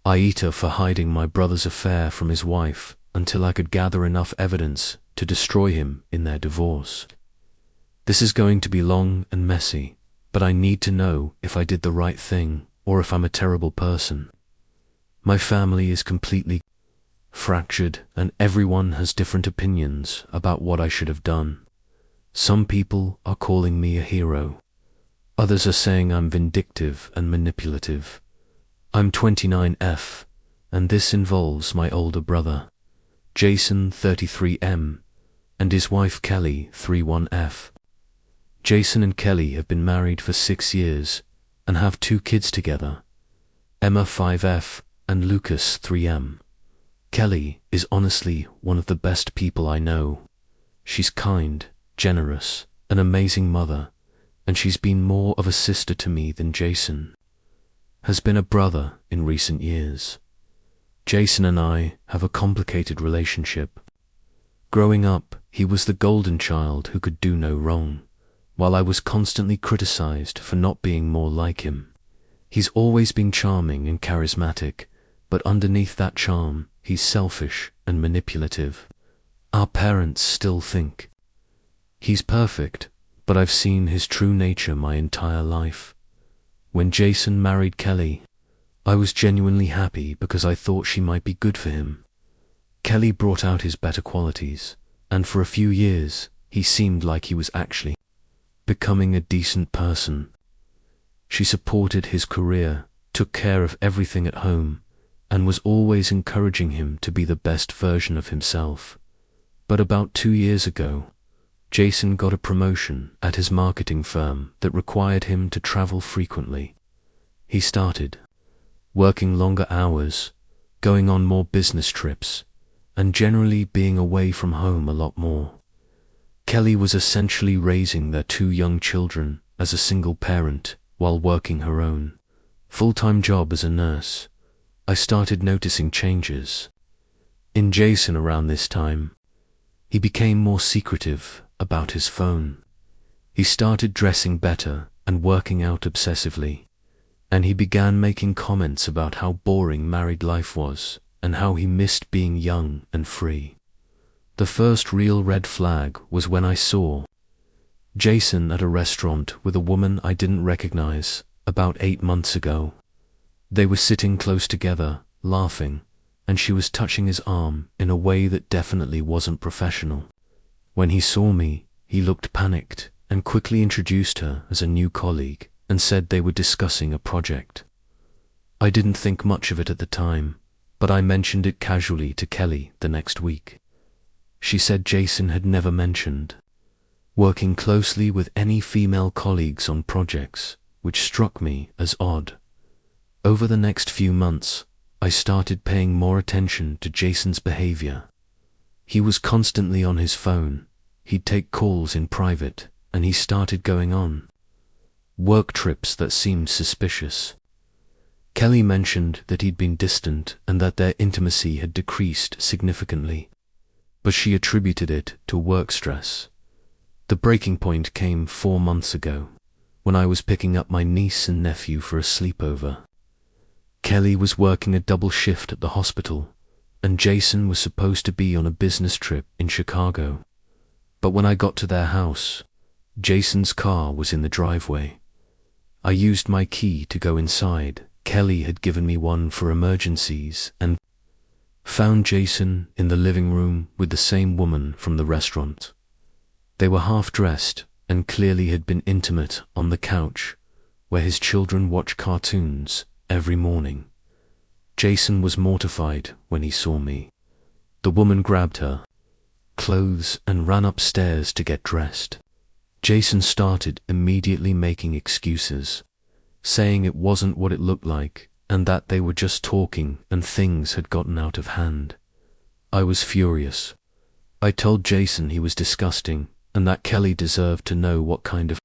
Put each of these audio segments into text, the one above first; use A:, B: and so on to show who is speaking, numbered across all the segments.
A: Aita for hiding my brother's affair from his wife until I could gather enough evidence to destroy him in their divorce. This is going to be long and messy, but I need to know if I did the right thing or if I'm a terrible person. My family is completely fractured and everyone has different opinions about what I should have done. Some people are calling me a hero. Others are saying I'm vindictive and manipulative. I'm 29F, and this involves my older brother, Jason 33M, and his wife Kelly 31F. Jason and Kelly have been married for 6 years and have 2 kids together, Emma 5F and Lucas 3M. Kelly is honestly one of the best people I know. She's kind, generous, an amazing mother, and she's been more of a sister to me than Jason has been a brother in recent years. Jason and I have a complicated relationship. Growing up, he was the golden child who could do no wrong, while I was constantly criticized for not being more like him. He's always been charming and charismatic, but underneath that charm, he's selfish and manipulative. Our parents still think he's perfect, but I've seen his true nature my entire life. When Jason married Kelly, I was genuinely happy because I thought she might be good for him. Kelly brought out his better qualities, and for a few years, he seemed like he was actually becoming a decent person. She supported his career, took care of everything at home, and was always encouraging him to be the best version of himself. But about 2 years ago, Jason got a promotion at his marketing firm that required him to travel frequently. He started working longer hours, going on more business trips, and generally being away from home a lot more. Kelly was essentially raising their 2 young children as a single parent while working her own full-time job as a nurse. I started noticing changes in Jason around this time. He became more secretive about his phone. He started dressing better and working out obsessively, and he began making comments about how boring married life was and how he missed being young and free. The first real red flag was when I saw Jason at a restaurant with a woman I didn't recognize about 8 months ago. They were sitting close together, laughing, and she was touching his arm in a way that definitely wasn't professional. When he saw me, he looked panicked and quickly introduced her as a new colleague and said they were discussing a project. I didn't think much of it at the time, but I mentioned it casually to Kelly the next week. She said Jason had never mentioned working closely with any female colleagues on projects, which struck me as odd. Over the next few months, I started paying more attention to Jason's behavior. He was constantly on his phone, he'd take calls in private, and he started going on work trips that seemed suspicious. Kelly mentioned that he'd been distant and that their intimacy had decreased significantly, but she attributed it to work stress. The breaking point came 4 months ago, when I was picking up my niece and nephew for a sleepover. Kelly was working a double shift at the hospital, and Jason was supposed to be on a business trip in Chicago. But when I got to their house, Jason's car was in the driveway. I used my key to go inside. Kelly had given me one for emergencies and found Jason in the living room with the same woman from the restaurant. They were half-dressed and clearly had been intimate on the couch, where his children watch cartoons every morning. Jason was mortified when he saw me. The woman grabbed her clothes and ran upstairs to get dressed. Jason started immediately making excuses, saying it wasn't what it looked like and that they were just talking and things had gotten out of hand. I was furious. I told Jason he was disgusting and that Kelly deserved to know what kind of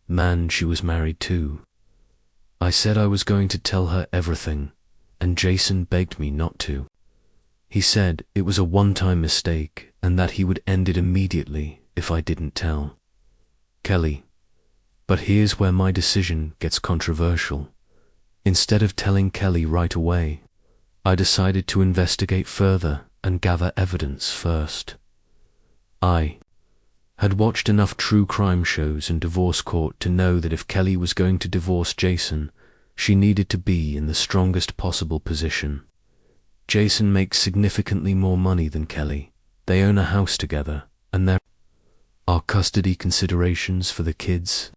A: man she was married to. I said I was going to tell her everything, and Jason begged me not to. He said it was a one-time mistake and that he would end it immediately if I didn't tell Kelly. But here's where my decision gets controversial. Instead of telling Kelly right away, I decided to investigate further and gather evidence first. I had watched enough true crime shows and divorce court to know that if Kelly was going to divorce Jason, she needed to be in the strongest possible position. Jason makes significantly more money than Kelly. They own a house together, and there are custody considerations for the kids.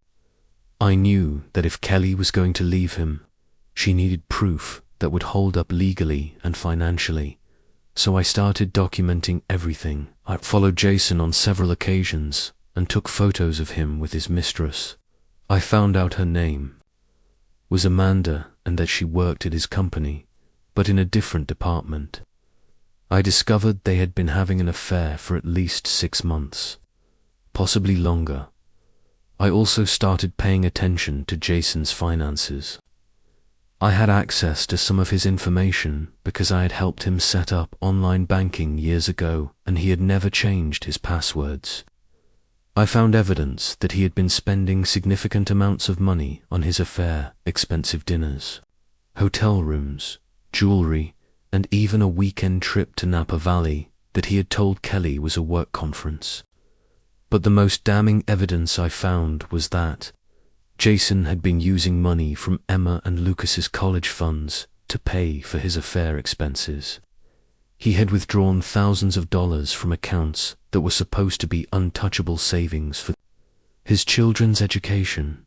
A: I knew that if Kelly was going to leave him, she needed proof that would hold up legally and financially. So I started documenting everything. I followed Jason on several occasions and took photos of him with his mistress. I found out her name was Amanda and that she worked at his company, but in a different department. I discovered they had been having an affair for at least 6 months, possibly longer. I also started paying attention to Jason's finances. I had access to some of his information because I had helped him set up online banking years ago, and he had never changed his passwords. I found evidence that he had been spending significant amounts of money on his affair, expensive dinners, hotel rooms, jewelry, and even a weekend trip to Napa Valley that he had told Kelly was a work conference. But the most damning evidence I found was that Jason had been using money from Emma and Lucas's college funds to pay for his affair expenses. He had withdrawn thousands of dollars from accounts that were supposed to be untouchable savings for his children's education.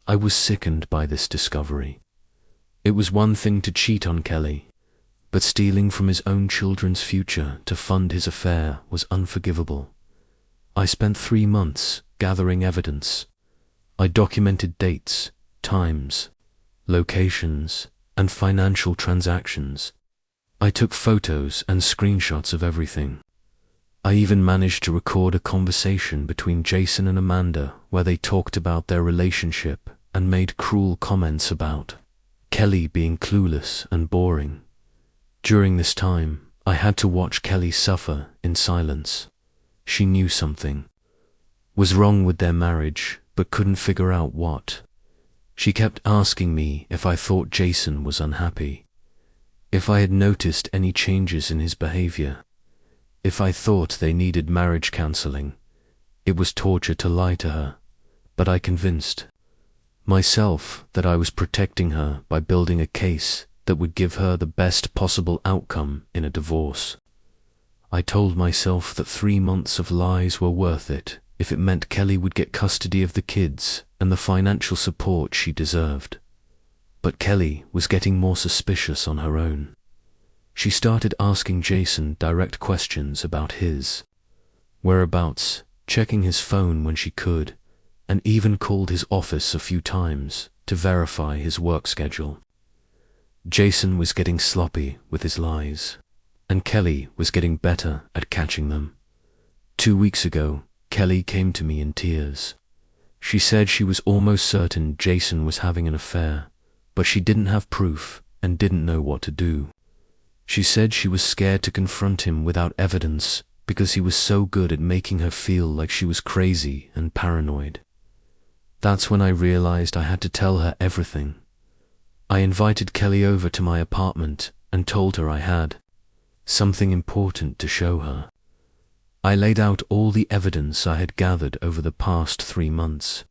A: I was sickened by this discovery. It was one thing to cheat on Kelly, but stealing from his own children's future to fund his affair was unforgivable. I spent 3 months gathering evidence. I documented dates, times, locations, and financial transactions. I took photos and screenshots of everything. I even managed to record a conversation between Jason and Amanda where they talked about their relationship and made cruel comments about Kelly being clueless and boring. During this time, I had to watch Kelly suffer in silence. She knew something was wrong with their marriage, but couldn't figure out what. She kept asking me if I thought Jason was unhappy, if I had noticed any changes in his behavior, if I thought they needed marriage counseling. It was torture to lie to her, but I convinced myself that I was protecting her by building a case that would give her the best possible outcome in a divorce. I told myself that 3 months of lies were worth it if it meant Kelly would get custody of the kids and the financial support she deserved. But Kelly was getting more suspicious on her own. She started asking Jason direct questions about his whereabouts, checking his phone when she could, and even called his office a few times to verify his work schedule. Jason was getting sloppy with his lies, and Kelly was getting better at catching them. 2 weeks ago, Kelly came to me in tears. She said she was almost certain Jason was having an affair, but she didn't have proof and didn't know what to do. She said she was scared to confront him without evidence because he was so good at making her feel like she was crazy and paranoid. That's when I realized I had to tell her everything. I invited Kelly over to my apartment and told her I had something important to show her. I laid out all the evidence I had gathered over the past 3 months.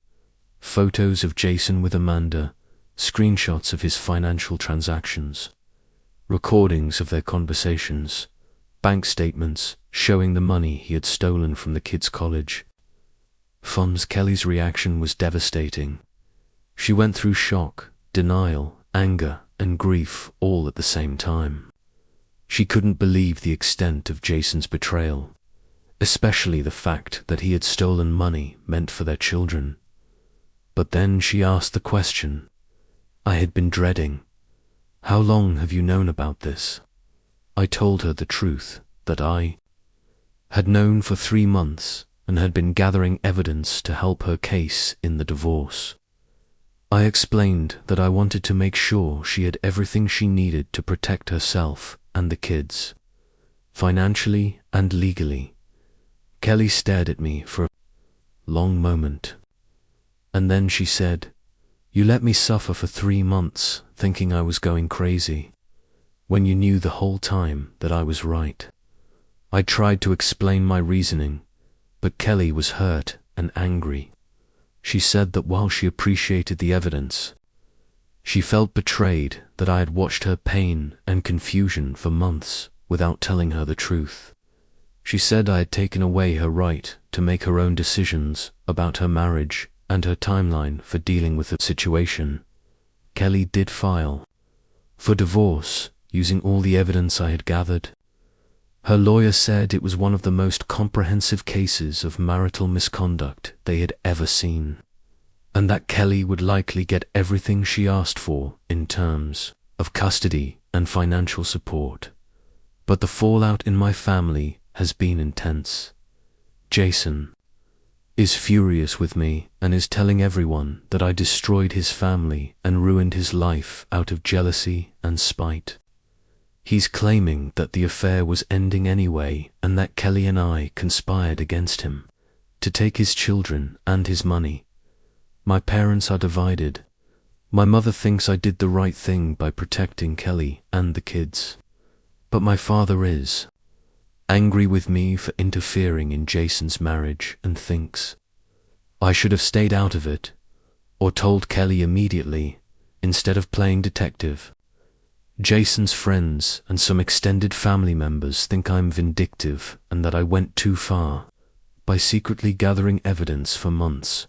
A: Photos of Jason with Amanda, screenshots of his financial transactions, recordings of their conversations, bank statements showing the money he had stolen from the kids' college funds. Kelly's reaction was devastating. She went through shock, denial, anger, and grief all at the same time. She couldn't believe the extent of Jason's betrayal, especially the fact that he had stolen money meant for their children. But then she asked the question I had been dreading. How long have you known about this? I told her the truth, that I had known for 3 months and had been gathering evidence to help her case in the divorce. I explained that I wanted to make sure she had everything she needed to protect herself and the kids, financially and legally. Kelly stared at me for a long moment, and then she said, "You let me suffer for 3 months, thinking I was going crazy. when you knew the whole time that I was right. I tried to explain my reasoning, but Kelly was hurt and angry. She said that while she appreciated the evidence, she felt betrayed that I had watched her pain and confusion for months without telling her the truth. She said I had taken away her right to make her own decisions about her marriage and her timeline for dealing with the situation. Kelly did file for divorce using all the evidence I had gathered. Her lawyer said it was one of the most comprehensive cases of marital misconduct they had ever seen, and that Kelly would likely get everything she asked for in terms of custody and financial support. But the fallout in my family has been intense. Jason is furious with me and is telling everyone that I destroyed his family and ruined his life out of jealousy and spite. He's claiming that the affair was ending anyway and that Kelly and I conspired against him to take his children and his money. My parents are divided. My mother thinks I did the right thing by protecting Kelly and the kids, but my father is angry with me for interfering in Jason's marriage and thinks I should have stayed out of it or told Kelly immediately instead of playing detective. Jason's friends and some extended family members think I'm vindictive and that I went too far by secretly gathering evidence for months.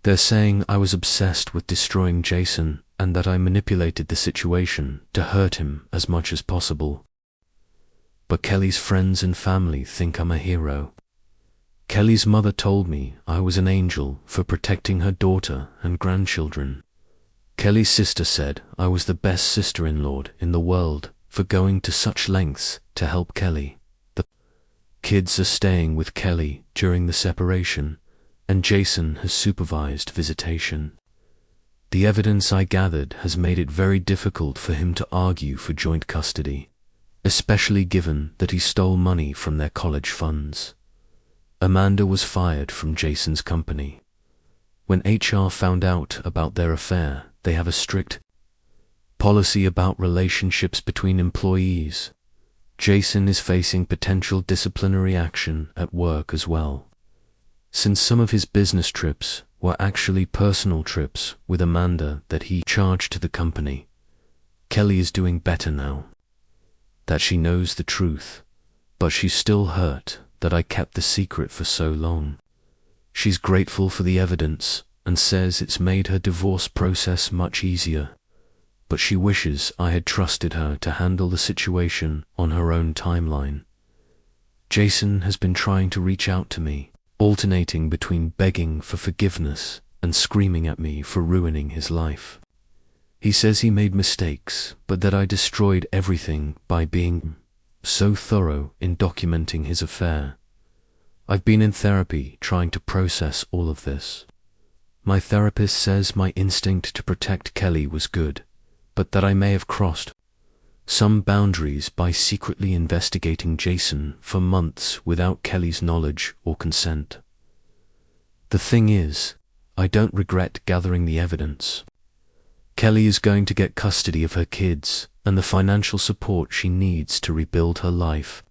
A: They're saying I was obsessed with destroying Jason and that I manipulated the situation to hurt him as much as possible. But Kelly's friends and family think I'm a hero. Kelly's mother told me I was an angel for protecting her daughter and grandchildren. Kelly's sister said I was the best sister-in-law in the world for going to such lengths to help Kelly. The kids are staying with Kelly during the separation, and Jason has supervised visitation. The evidence I gathered has made it very difficult for him to argue for joint custody, especially given that he stole money from their college funds. Amanda was fired from Jason's company. When HR found out about their affair, they have a strict policy about relationships between employees. Jason is facing potential disciplinary action at work as well, since some of his business trips were actually personal trips with Amanda that he charged to the company. Kelly is doing better now that she knows the truth, but she's still hurt that I kept the secret for so long. She's grateful for the evidence and says it's made her divorce process much easier, but she wishes I had trusted her to handle the situation on her own timeline. Jason has been trying to reach out to me, alternating between begging for forgiveness and screaming at me for ruining his life. He says he made mistakes, but that I destroyed everything by being so thorough in documenting his affair. I've been in therapy trying to process all of this. My therapist says my instinct to protect Kelly was good, but that I may have crossed some boundaries by secretly investigating Jason for months without Kelly's knowledge or consent. The thing is, I don't regret gathering the evidence. Kelly is going to get custody of her kids and the financial support she needs to rebuild her life.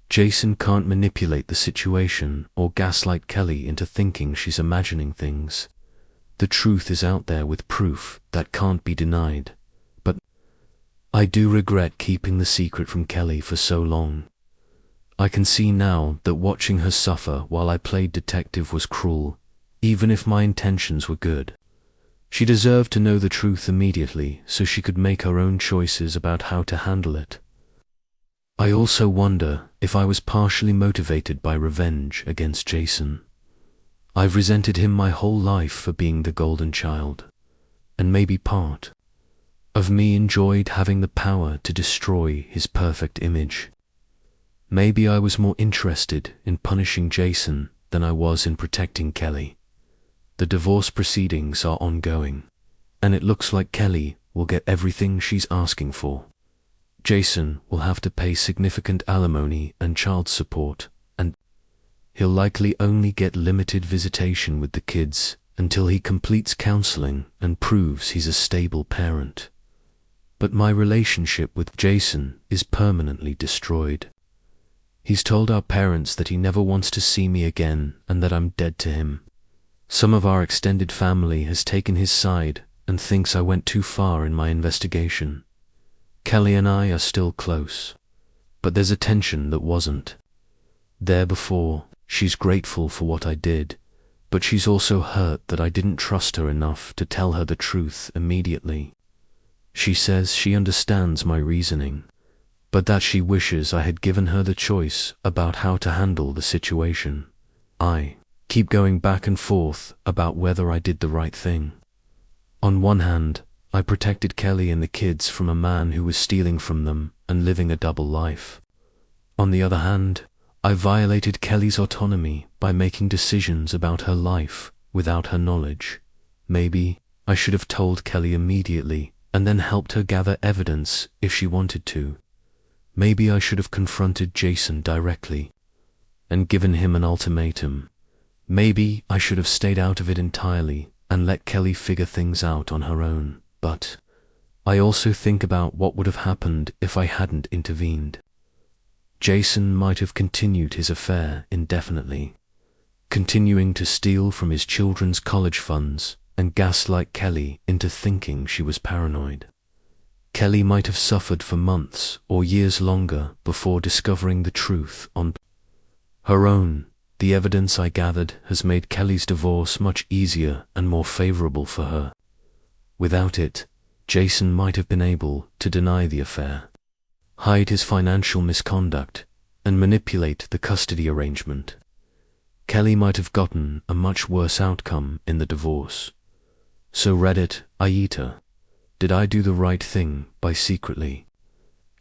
A: Jason can't manipulate the situation or gaslight Kelly into thinking she's imagining things. The truth is out there with proof that can't be denied. But I do regret keeping the secret from Kelly for so long. I can see now that watching her suffer while I played detective was cruel, even if my intentions were good. She deserved to know the truth immediately so she could make her own choices about how to handle it. I also wonder if I was partially motivated by revenge against Jason. I've resented him my whole life for being the golden child, and maybe part of me enjoyed having the power to destroy his perfect image. Maybe I was more interested in punishing Jason than I was in protecting Kelly. The divorce proceedings are ongoing, and it looks like Kelly will get everything she's asking for. Jason will have to pay significant alimony and child support, and he'll likely only get limited visitation with the kids until he completes counseling and proves he's a stable parent. But my relationship with Jason is permanently destroyed. He's told our parents that he never wants to see me again and that I'm dead to him. Some of our extended family has taken his side and thinks I went too far in my investigation. Kelly and I are still close, but there's a tension that wasn't there before. She's grateful for what I did, but she's also hurt that I didn't trust her enough to tell her the truth immediately. She says she understands my reasoning, but that she wishes I had given her the choice about how to handle the situation. I keep going back and forth about whether I did the right thing. On one hand, I protected Kelly and the kids from a man who was stealing from them and living a double life. On the other hand, I violated Kelly's autonomy by making decisions about her life without her knowledge. Maybe I should have told Kelly immediately and then helped her gather evidence if she wanted to. Maybe I should have confronted Jason directly and given him an ultimatum. Maybe I should have stayed out of it entirely and let Kelly figure things out on her own. But I also think about what would have happened if I hadn't intervened. Jason might have continued his affair indefinitely, continuing to steal from his children's college funds and gaslight Kelly into thinking she was paranoid. Kelly might have suffered for months or years longer before discovering the truth on her own. The evidence I gathered has made Kelly's divorce much easier and more favorable for her. Without it, Jason might have been able to deny the affair, hide his financial misconduct, and manipulate the custody arrangement. Kelly might have gotten a much worse outcome in the divorce. So Reddit, aita, did I do the right thing by secretly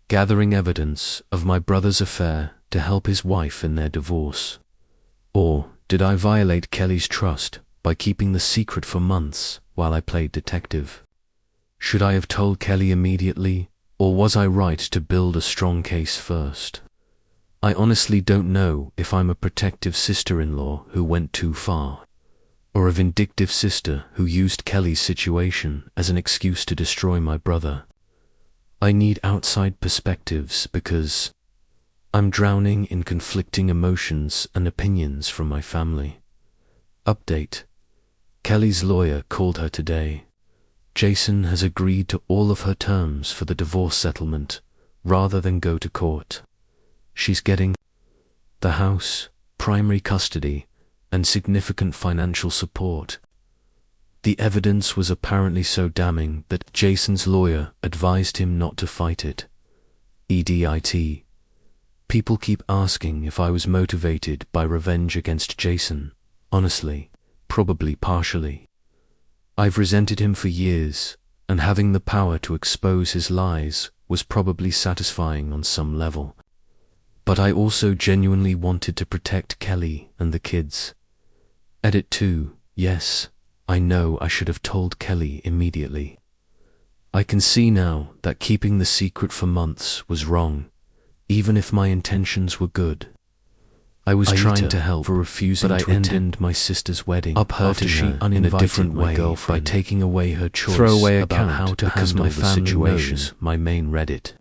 A: gathering evidence of my brother's affair to help his wife in their divorce? Or did I violate Kelly's trust by keeping the secret for months while I played detective? Should I have told Kelly immediately, or was I right to build a strong case first? I honestly don't know if I'm a protective sister-in-law who went too far, or a vindictive sister who used Kelly's situation as an excuse to destroy my brother. I need outside perspectives because I'm drowning in conflicting emotions and opinions from my family. Update: Kelly's lawyer called her today. Jason has agreed to all of her terms for the divorce settlement rather than go to court. She's getting the house, primary custody, and significant financial support. The evidence was apparently so damning that Jason's lawyer advised him not to fight it. EDIT. People keep asking if I was motivated by revenge against Jason. Honestly, probably partially. I've resented him for years, and having the power to expose his lies was probably satisfying on some level. But I also genuinely wanted to protect Kelly and the kids. Edit 2. Yes, I know I should have told Kelly immediately. I can see now that keeping the secret for months was wrong, even if my intentions were good. I was trying to help for refusing to attend my sister's wedding, hurting her in a different way by taking away her choice about how to handle the situation. My main Reddit.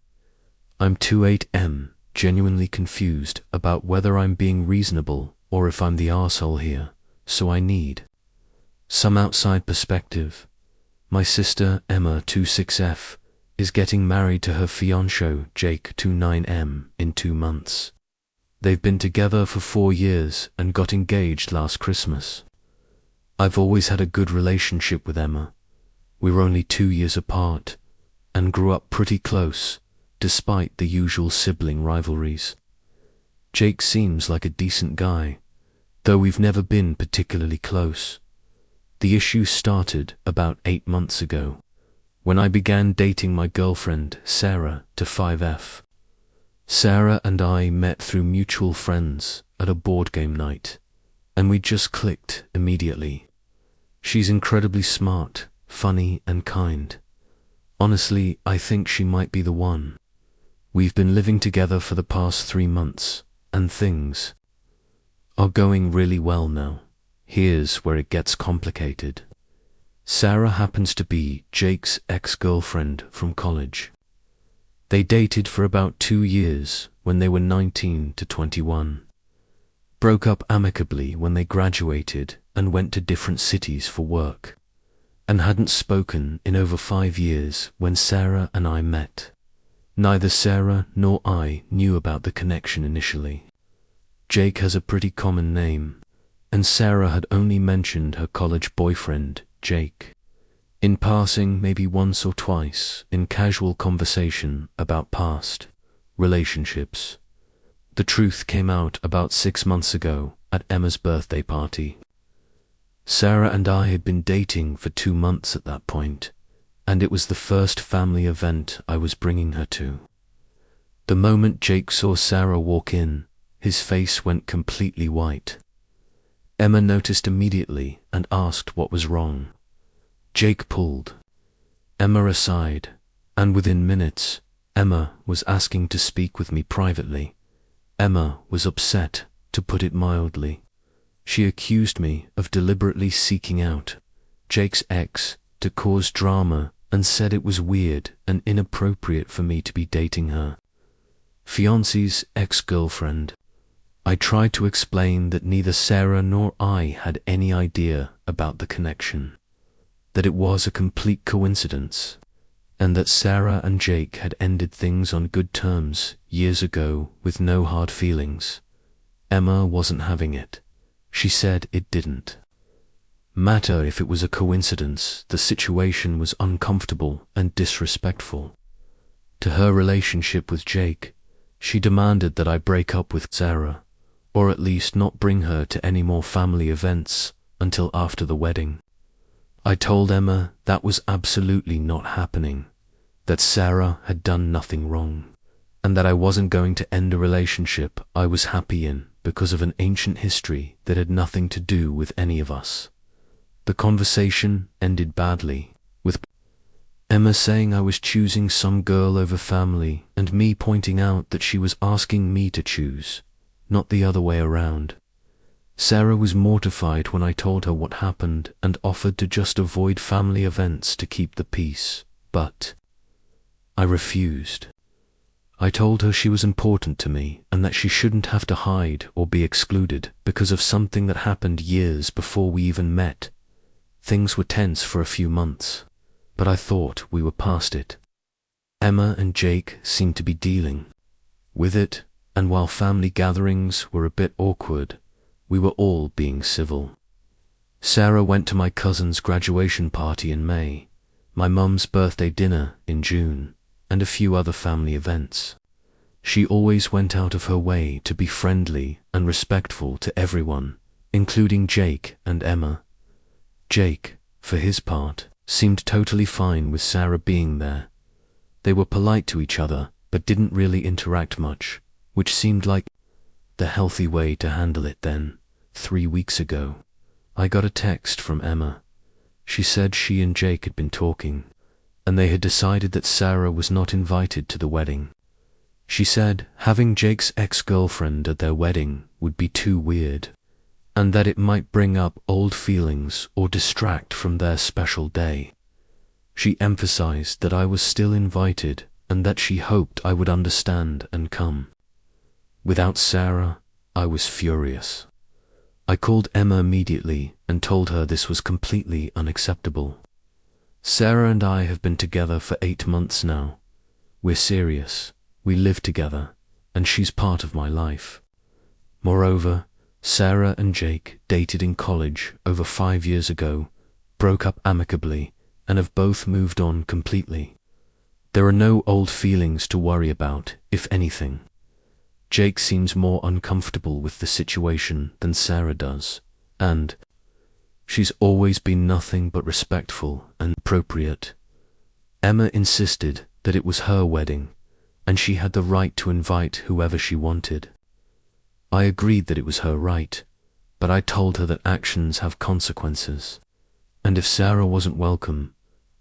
A: I'm 28M, genuinely confused about whether I'm being reasonable or if I'm the arsehole here, so I need some outside perspective. My sister, Emma 26F, is getting married to her fiancé, Jake 29M, in 2 months. They've been together for 4 years and got engaged last Christmas. I've always had a good relationship with Emma. We were only 2 years apart and grew up pretty close, despite the usual sibling rivalries. Jake seems like a decent guy, though we've never been particularly close. The issue started about 8 months ago, when I began dating my girlfriend, Sarah, to 5F. Sarah and I met through mutual friends at a board game night, and we just clicked immediately. She's incredibly smart, funny, and kind. Honestly, I think she might be the one. We've been living together for the past 3 months, and things are going really well now. Here's where it gets complicated. Sarah happens to be Jake's ex-girlfriend from college. They dated for about 2 years when they were 19 to 21. Broke up amicably when they graduated and went to different cities for work, and hadn't spoken in over 5 years when Sarah and I met. Neither Sarah nor I knew about the connection initially. Jake has a pretty common name, and Sarah had only mentioned her college boyfriend, Jake, in passing maybe once or twice in casual conversation about past relationships. The truth came out about 6 months ago at Emma's birthday party. Sarah and I had been dating for 2 months at that point, and it was the first family event I was bringing her to. The moment Jake saw Sarah walk in, his face went completely white. Emma noticed immediately and asked what was wrong. Jake pulled Emma aside, and within minutes, Emma was asking to speak with me privately. Emma was upset, to put it mildly. She accused me of deliberately seeking out Jake's ex to cause drama and said it was weird and inappropriate for me to be dating her fiancé's ex-girlfriend. I tried to explain that neither Sarah nor I had any idea about the connection, that it was a complete coincidence, and that Sarah and Jake had ended things on good terms years ago with no hard feelings. Emma wasn't having it. She said it didn't matter if it was a coincidence. The situation was uncomfortable and disrespectful to her relationship with Jake. She demanded that I break up with Sarah, or at least not bring her to any more family events until after the wedding. I told Emma that was absolutely not happening, that Sarah had done nothing wrong, and that I wasn't going to end a relationship I was happy in because of an ancient history that had nothing to do with any of us. The conversation ended badly, with Emma saying I was choosing some girl over family and me pointing out that she was asking me to choose, not the other way around. Sarah was mortified when I told her what happened and offered to just avoid family events to keep the peace, but I refused. I told her she was important to me and that she shouldn't have to hide or be excluded because of something that happened years before we even met. Things were tense for a few months, but I thought we were past it. Emma and Jake seemed to be dealing with it, and while family gatherings were a bit awkward, we were all being civil. Sarah went to my cousin's graduation party in May, my mum's birthday dinner in June, and a few other family events. She always went out of her way to be friendly and respectful to everyone, including Jake and Emma. Jake, for his part, seemed totally fine with Sarah being there. They were polite to each other, but didn't really interact much, which seemed like the healthy way to handle it. Then, 3 weeks ago, I got a text from Emma. She said she and Jake had been talking, and they had decided that Sarah was not invited to the wedding. She said having Jake's ex-girlfriend at their wedding would be too weird, and that it might bring up old feelings or distract from their special day. She emphasized that I was still invited and that she hoped I would understand and come. Without Sarah, I was furious. I called Emma immediately and told her this was completely unacceptable. Sarah and I have been together for 8 months now. We're serious, we live together, and she's part of my life. Moreover, Sarah and Jake dated in college over 5 years ago, broke up amicably, and have both moved on completely. There are no old feelings to worry about, if anything. Jake seems more uncomfortable with the situation than Sarah does, and she's always been nothing but respectful and appropriate. Emma insisted that it was her wedding, and she had the right to invite whoever she wanted. I agreed that it was her right, but I told her that actions have consequences, and if Sarah wasn't welcome,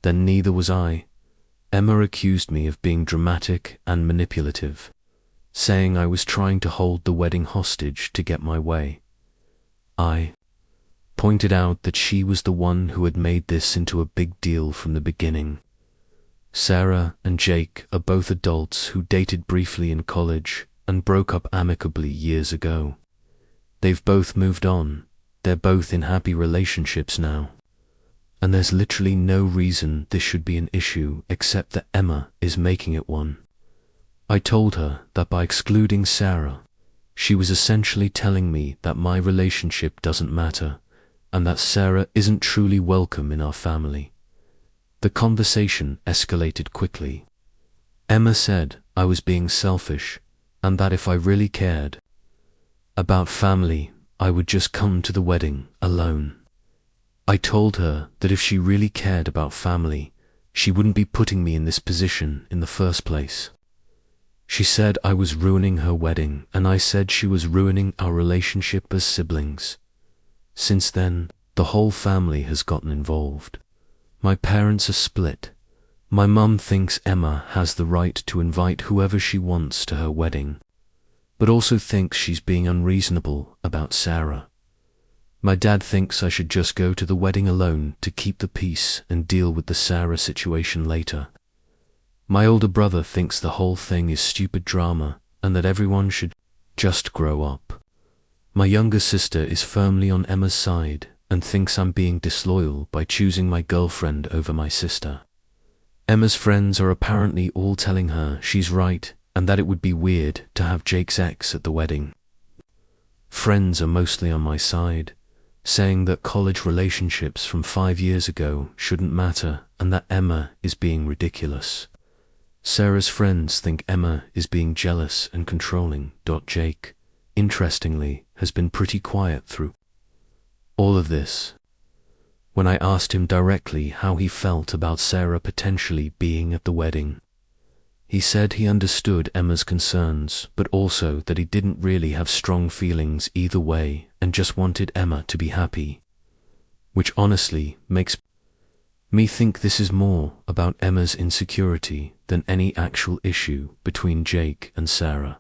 A: then neither was I. Emma accused me of being dramatic and manipulative, saying I was trying to hold the wedding hostage to get my way. I pointed out that she was the one who had made this into a big deal from the beginning. Sarah and Jake are both adults who dated briefly in college and broke up amicably years ago. They've both moved on, they're both in happy relationships now. And there's literally no reason this should be an issue except that Emma is making it one. I told her that by excluding Sarah, she was essentially telling me that my relationship doesn't matter and that Sarah isn't truly welcome in our family. The conversation escalated quickly. Emma said I was being selfish and that if I really cared about family, I would just come to the wedding alone. I told her that if she really cared about family, she wouldn't be putting me in this position in the first place. She said I was ruining her wedding, and I said she was ruining our relationship as siblings. Since then, the whole family has gotten involved. My parents are split. My mum thinks Emma has the right to invite whoever she wants to her wedding, but also thinks she's being unreasonable about Sarah. My dad thinks I should just go to the wedding alone to keep the peace and deal with the Sarah situation later. My older brother thinks the whole thing is stupid drama and that everyone should just grow up. My younger sister is firmly on Emma's side and thinks I'm being disloyal by choosing my girlfriend over my sister. Emma's friends are apparently all telling her she's right and that it would be weird to have Jake's ex at the wedding. Friends are mostly on my side, saying that college relationships from 5 years ago shouldn't matter and that Emma is being ridiculous. Sarah's friends think Emma is being jealous and controlling. Jake, interestingly, has been pretty quiet through all of this. When I asked him directly how he felt about Sarah potentially being at the wedding, he said he understood Emma's concerns, but also that he didn't really have strong feelings either way and just wanted Emma to be happy, which honestly makes me think this is more about Emma's insecurity than any actual issue between Jake and Sarah.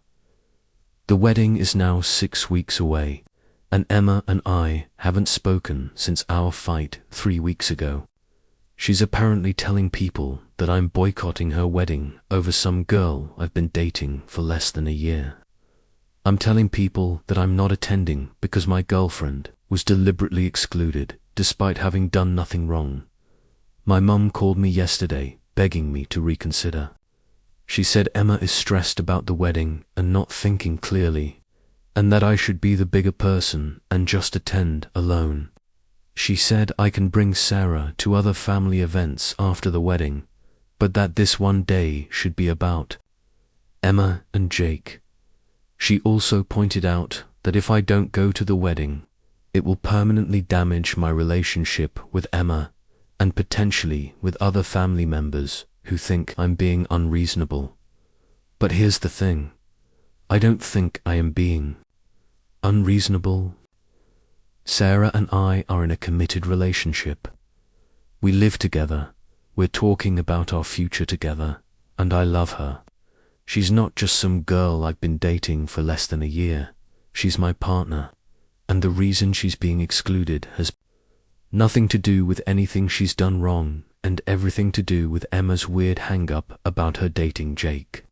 A: The wedding is now 6 weeks away, and Emma and I haven't spoken since our fight 3 weeks ago. She's apparently telling people that I'm boycotting her wedding over some girl I've been dating for less than a year. I'm telling people that I'm not attending because my girlfriend was deliberately excluded despite having done nothing wrong. My mum called me yesterday begging me to reconsider. She said Emma is stressed about the wedding and not thinking clearly, and that I should be the bigger person and just attend alone. She said I can bring Sarah to other family events after the wedding, but that this one day should be about Emma and Jake. She also pointed out that if I don't go to the wedding, it will permanently damage my relationship with Emma and potentially with other family members who think I'm being unreasonable. But here's the thing, I don't think I am being unreasonable. Sarah and I are in a committed relationship. We live together, we're talking about our future together, and I love her. She's not just some girl I've been dating for less than a year, she's my partner, and the reason she's being excluded has nothing to do with anything she's done wrong and everything to do with Emma's weird hang-up about her dating Jake.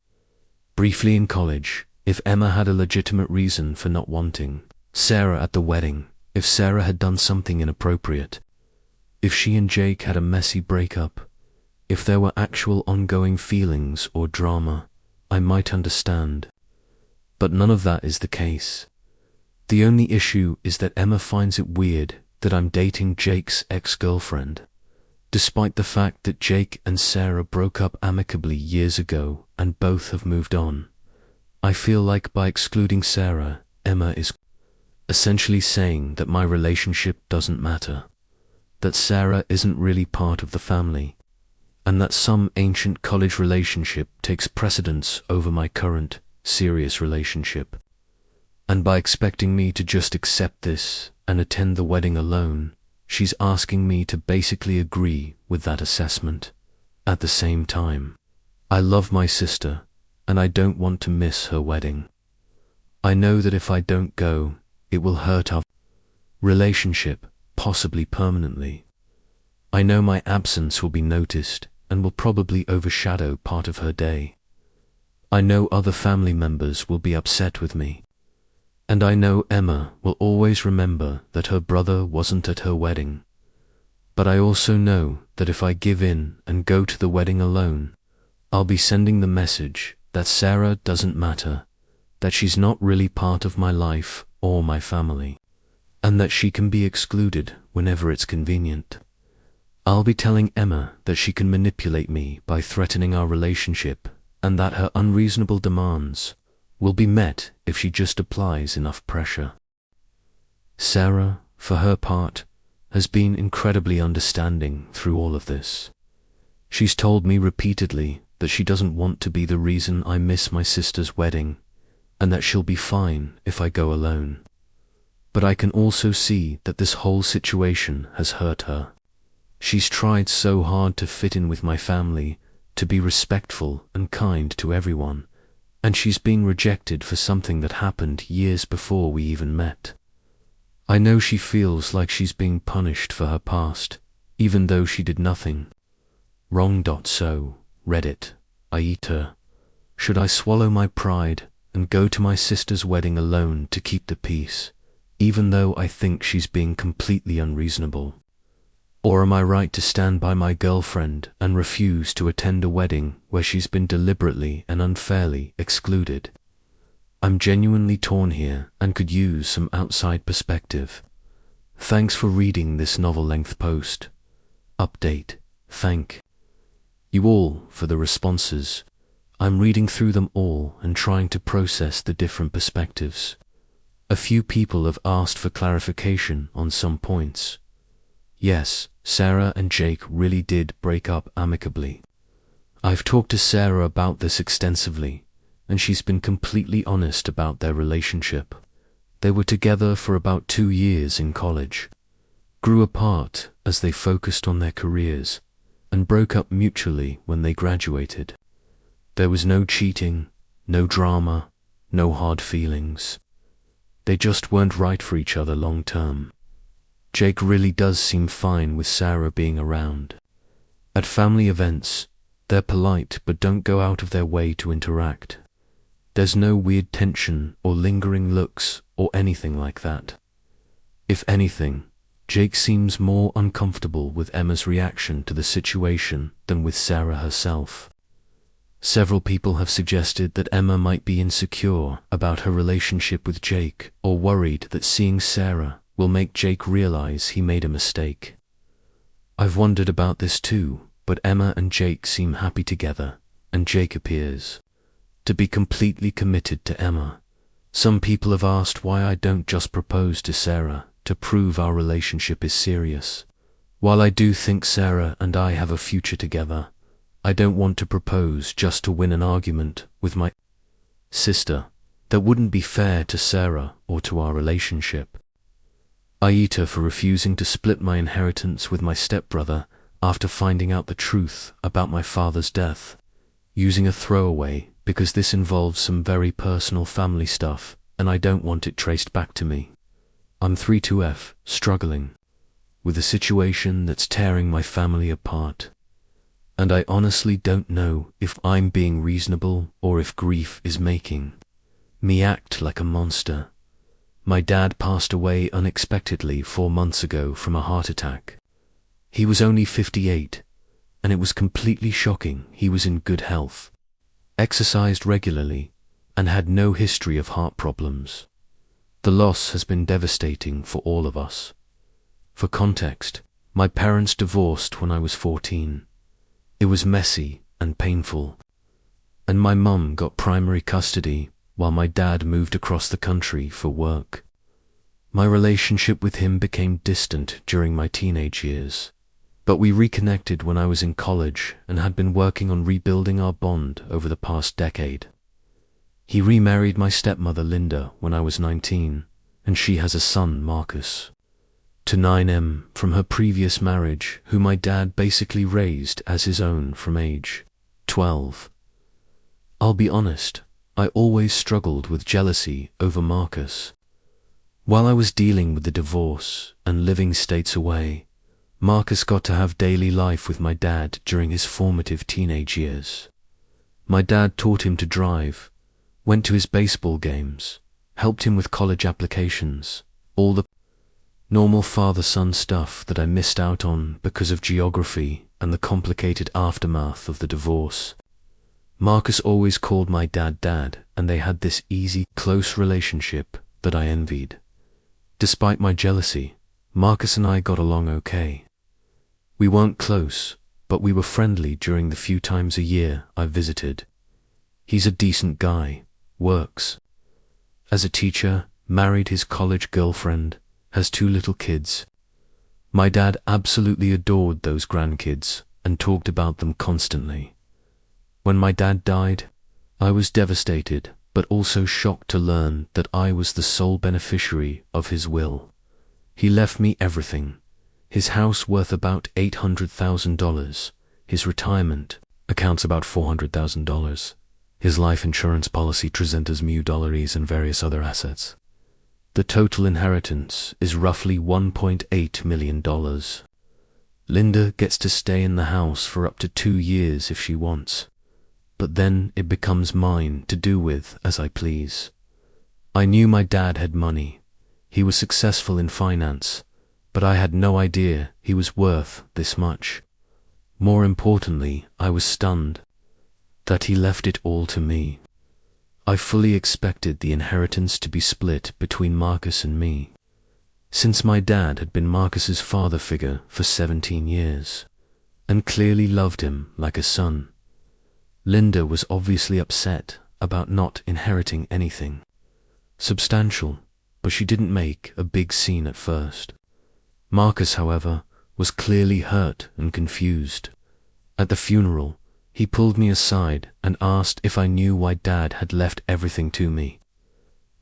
A: Briefly in college, if Emma had a legitimate reason for not wanting Sarah at the wedding, if Sarah had done something inappropriate, if she and Jake had a messy breakup, if there were actual ongoing feelings or drama, I might understand. But none of that is the case. The only issue is that Emma finds it weird that I'm dating Jake's ex-girlfriend, despite the fact that Jake and Sarah broke up amicably years ago and both have moved on. I feel like by excluding Sarah, Emma is essentially saying that my relationship doesn't matter, that Sarah isn't really part of the family, and that some ancient college relationship takes precedence over my current, serious relationship. And by expecting me to just accept this and attend the wedding alone, she's asking me to basically agree with that assessment. At the same time, I love my sister, and I don't want to miss her wedding. I know that if I don't go, it will hurt our relationship, possibly permanently. I know my absence will be noticed and will probably overshadow part of her day. I know other family members will be upset with me. And I know Emma will always remember that her brother wasn't at her wedding. But I also know that if I give in and go to the wedding alone, I'll be sending the message that Sarah doesn't matter, that she's not really part of my life or my family, and that she can be excluded whenever it's convenient. I'll be telling Emma that she can manipulate me by threatening our relationship, and that her unreasonable demands will be met if she just applies enough pressure. Sarah, for her part, has been incredibly understanding through all of this. She's told me repeatedly that she doesn't want to be the reason I miss my sister's wedding, and that she'll be fine if I go alone. But I can also see that this whole situation has hurt her. She's tried so hard to fit in with my family, to be respectful and kind to everyone, and she's being rejected for something that happened years before we even met. I know she feels like she's being punished for her past, even though she did nothing wrong. So, Reddit, aita, should I swallow my pride and go to my sister's wedding alone to keep the peace, even though I think she's being completely unreasonable? Or am I right to stand by my girlfriend and refuse to attend a wedding where she's been deliberately and unfairly excluded? I'm genuinely torn here and could use some outside perspective. Thanks for reading this novel-length post. Update. Thank you all for the responses. I'm reading through them all and trying to process the different perspectives. A few people have asked for clarification on some points. Yes, Sarah and Jake really did break up amicably. I've talked to Sarah about this extensively, and she's been completely honest about their relationship. They were together for about 2 years in college, grew apart as they focused on their careers, and broke up mutually when they graduated. There was no cheating, no drama, no hard feelings. They just weren't right for each other long term. Jake really does seem fine with Sarah being around. At family events, they're polite but don't go out of their way to interact. There's no weird tension or lingering looks or anything like that. If anything, Jake seems more uncomfortable with Emma's reaction to the situation than with Sarah herself. Several people have suggested that Emma might be insecure about her relationship with Jake or worried that seeing Sarah will make Jake realize he made a mistake. I've wondered about this too, but Emma and Jake seem happy together, and Jake appears to be completely committed to Emma. Some people have asked why I don't just propose to Sarah to prove our relationship is serious. While I do think Sarah and I have a future together, I don't want to propose just to win an argument with my sister. That wouldn't be fair to Sarah or to our relationship. Aita for refusing to split my inheritance with my stepbrother after finding out the truth about my father's death, using a throwaway because this involves some very personal family stuff and I don't want it traced back to me. I'm 32F, struggling with a situation that's tearing my family apart. And I honestly don't know if I'm being reasonable or if grief is making me act like a monster. My dad passed away unexpectedly 4 months ago from a heart attack. He was only 58, and it was completely shocking. He was in good health, exercised regularly, and had no history of heart problems. The loss has been devastating for all of us. For context, my parents divorced when I was 14. It was messy and painful, and my mum got primary custody while my dad moved across the country for work. My relationship with him became distant during my teenage years, but we reconnected when I was in college and had been working on rebuilding our bond over the past decade. He remarried my stepmother Linda when I was 19, and she has a son, Marcus, to 9M from her previous marriage, who my dad basically raised as his own from age 12. I'll be honest, I always struggled with jealousy over Marcus. While I was dealing with the divorce and living states away, Marcus got to have daily life with my dad during his formative teenage years. My dad taught him to drive, went to his baseball games, helped him with college applications, all the normal father-son stuff that I missed out on because of geography and the complicated aftermath of the divorce. Marcus always called my dad Dad, and they had this easy, close relationship that I envied. Despite my jealousy, Marcus and I got along okay. We weren't close, but we were friendly during the few times a year I visited. He's a decent guy, works as a teacher, married his college girlfriend, has 2 little kids. My dad absolutely adored those grandkids and talked about them constantly. When my dad died, I was devastated, but also shocked to learn that I was the sole beneficiary of his will. He left me everything. His house worth about $800,000, his retirement accounts about $400,000, his life insurance policy $300,000 and various other assets. The total inheritance is roughly $1.8 million. Linda gets to stay in the house for up to 2 years if she wants, but then it becomes mine to do with as I please. I knew my dad had money. He was successful in finance, but I had no idea he was worth this much. More importantly, I was stunned that he left it all to me. I fully expected the inheritance to be split between Marcus and me, since my dad had been Marcus's father figure for 17 years, and clearly loved him like a son. Linda was obviously upset about not inheriting anything substantial, but she didn't make a big scene at first. Marcus, however, was clearly hurt and confused. At the funeral, he pulled me aside and asked if I knew why Dad had left everything to me.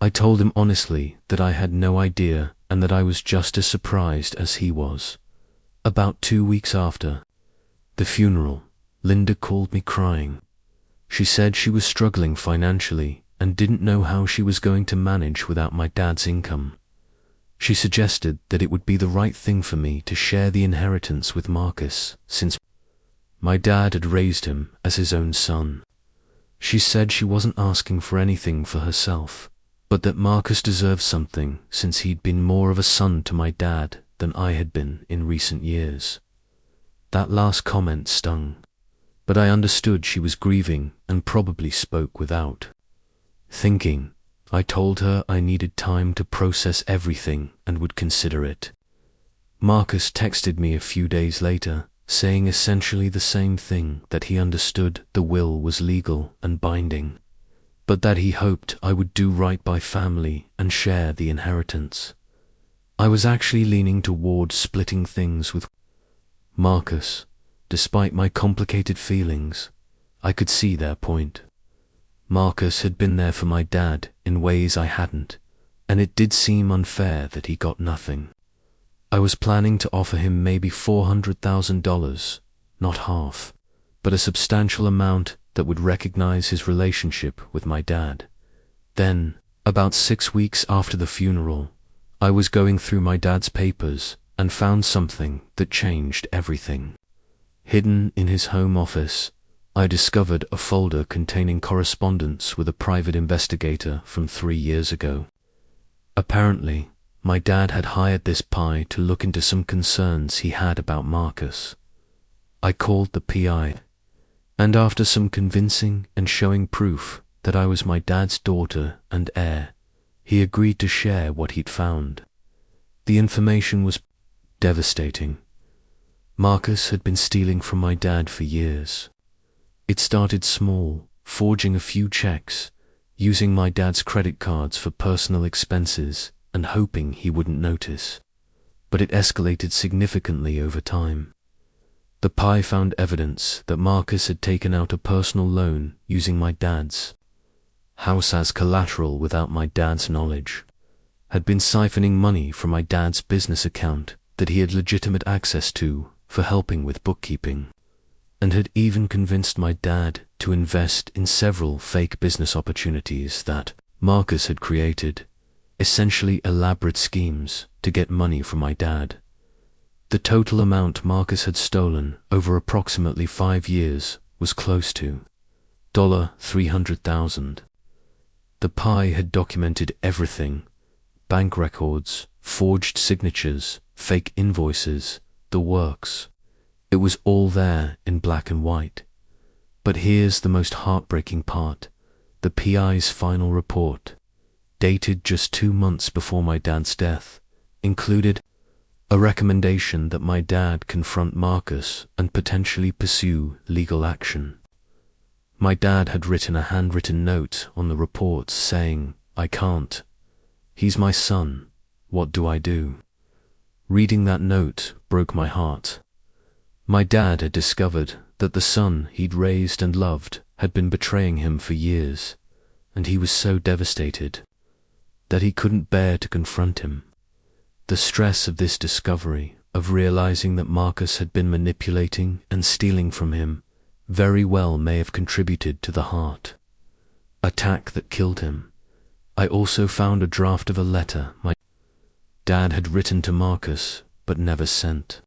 A: I told him honestly that I had no idea and that I was just as surprised as he was. About 2 weeks after the funeral, Linda called me crying. She said she was struggling financially and didn't know how she was going to manage without my dad's income. She suggested that it would be the right thing for me to share the inheritance with Marcus, since my dad had raised him as his own son. She said she wasn't asking for anything for herself, but that Marcus deserved something since he'd been more of a son to my dad than I had been in recent years. That last comment stung, but I understood she was grieving and probably spoke without thinking. I told her I needed time to process everything and would consider it. Marcus texted me a few days later, saying essentially the same thing, that he understood the will was legal and binding, but that he hoped I would do right by family and share the inheritance. I was actually leaning toward splitting things with Marcus. Despite my complicated feelings, I could see their point. Marcus had been there for my dad in ways I hadn't, and it did seem unfair that he got nothing. I was planning to offer him maybe $400,000, not half, but a substantial amount that would recognize his relationship with my dad. Then, about 6 weeks after the funeral, I was going through my dad's papers and found something that changed everything. Hidden in his home office, I discovered a folder containing correspondence with a private investigator from 3 years ago. Apparently, my dad had hired this PI to look into some concerns he had about Marcus. I called the PI, and after some convincing and showing proof that I was my dad's daughter and heir, he agreed to share what he'd found. The information was devastating. Marcus had been stealing from my dad for years. It started small, forging a few checks, using my dad's credit cards for personal expenses and hoping he wouldn't notice. But it escalated significantly over time. The PI found evidence that Marcus had taken out a personal loan using my dad's house as collateral without my dad's knowledge, had been siphoning money from my dad's business account that he had legitimate access to for helping with bookkeeping, and had even convinced my dad to invest in several fake business opportunities that Marcus had created, essentially elaborate schemes to get money from my dad. The total amount Marcus had stolen over approximately 5 years was close to $300,000. The PI had documented everything: bank records, forged signatures, fake invoices, the works. It was all there in black and white. But here's the most heartbreaking part. The PI's final report, dated just 2 months before my dad's death, included a recommendation that my dad confront Marcus and potentially pursue legal action. My dad had written a handwritten note on the report saying, "I can't. He's my son. What do I do?" Reading that note broke my heart. My dad had discovered that the son he'd raised and loved had been betraying him for years, and he was so devastated that he couldn't bear to confront him. The stress of this discovery, of realizing that Marcus had been manipulating and stealing from him, very well may have contributed to the heart attack that killed him. I also found a draft of a letter my dad had written to Marcus but never sent.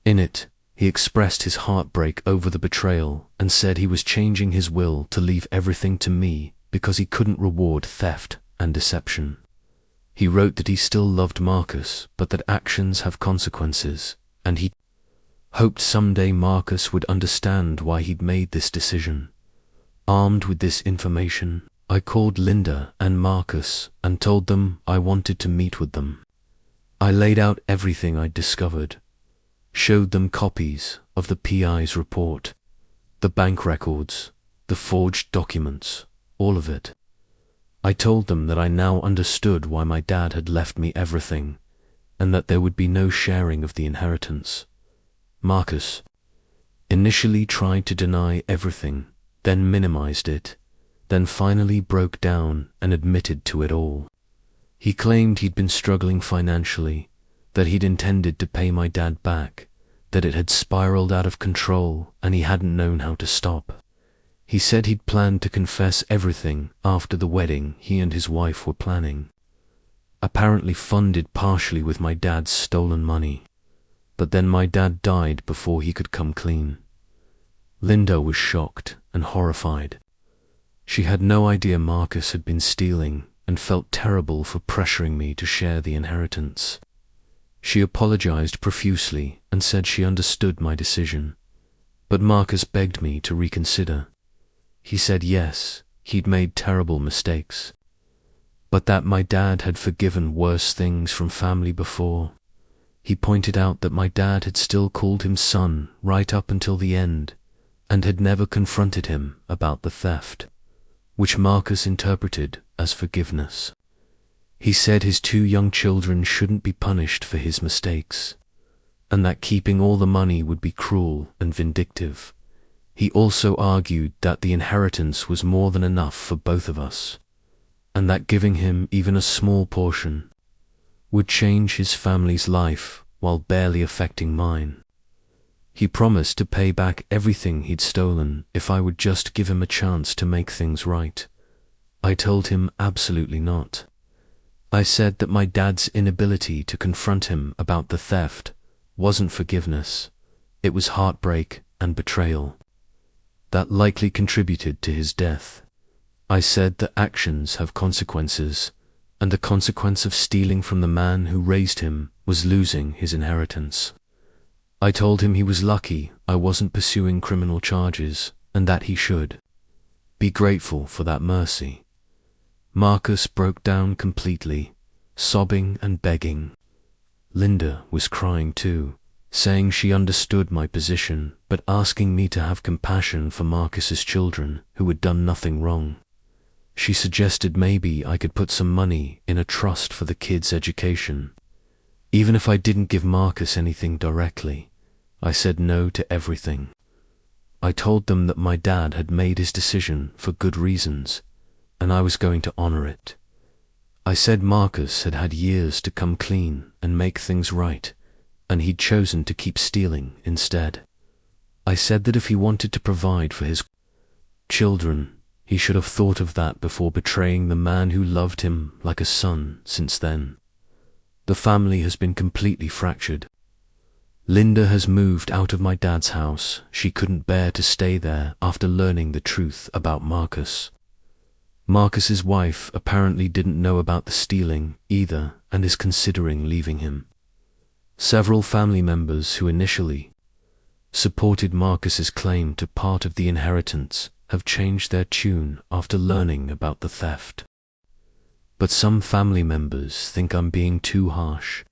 A: In it, he expressed his heartbreak over the betrayal and said he was changing his will to leave everything to me because he couldn't reward theft and deception. He wrote that he still loved Marcus, but that actions have consequences, and he hoped someday Marcus would understand why he'd made this decision. Armed with this information, I called Linda and Marcus and told them I wanted to meet with them. I laid out everything I'd discovered, showed them copies of the PI's report, the bank records, the forged documents, all of it. I told them that I now understood why my dad had left me everything, and that there would be no sharing of the inheritance. Marcus initially tried to deny everything, then minimized it, then finally broke down and admitted to it all. He claimed he'd been struggling financially, that he'd intended to pay my dad back, that it had spiraled out of control and he hadn't known how to stop. He said he'd planned to confess everything after the wedding he and his wife were planning, apparently funded partially with my dad's stolen money. But then my dad died before he could come clean. Linda was shocked and horrified. She had no idea Marcus had been stealing and felt terrible for pressuring me to share the inheritance. She apologized profusely and said she understood my decision, but Marcus begged me to reconsider. He said yes, he'd made terrible mistakes, but that my dad had forgiven worse things from family before. He pointed out that my dad had still called him son right up until the end, and had never confronted him about the theft, which Marcus interpreted as forgiveness. He said his 2 young children shouldn't be punished for his mistakes, and that keeping all the money would be cruel and vindictive. He also argued that the inheritance was more than enough for both of us, and that giving him even a small portion would change his family's life while barely affecting mine. He promised to pay back everything he'd stolen if I would just give him a chance to make things right. I told him absolutely not. I said that my dad's inability to confront him about the theft wasn't forgiveness, it was heartbreak and betrayal. That likely contributed to his death. I said that actions have consequences, and the consequence of stealing from the man who raised him was losing his inheritance. I told him he was lucky I wasn't pursuing criminal charges, and that he should be grateful for that mercy. Marcus broke down completely, sobbing and begging. Linda was crying too, saying she understood my position, but asking me to have compassion for Marcus's children who had done nothing wrong. She suggested maybe I could put some money in a trust for the kids' education. Even if I didn't give Marcus anything directly, I said no to everything. I told them that my dad had made his decision for good reasons, and I was going to honor it. I said Marcus had had years to come clean and make things right, and he'd chosen to keep stealing instead. I said that if he wanted to provide for his children, He should have thought of that before betraying the man who loved him like a son. Since then, the family has been completely fractured. Linda has moved out of my dad's house. She couldn't bear to stay there after learning the truth about Marcus. Marcus's wife apparently didn't know about the stealing either and is considering leaving him. Several family members who initially supported Marcus's claim to part of the inheritance have changed their tune after learning about the theft. But some family members think I'm being too harsh.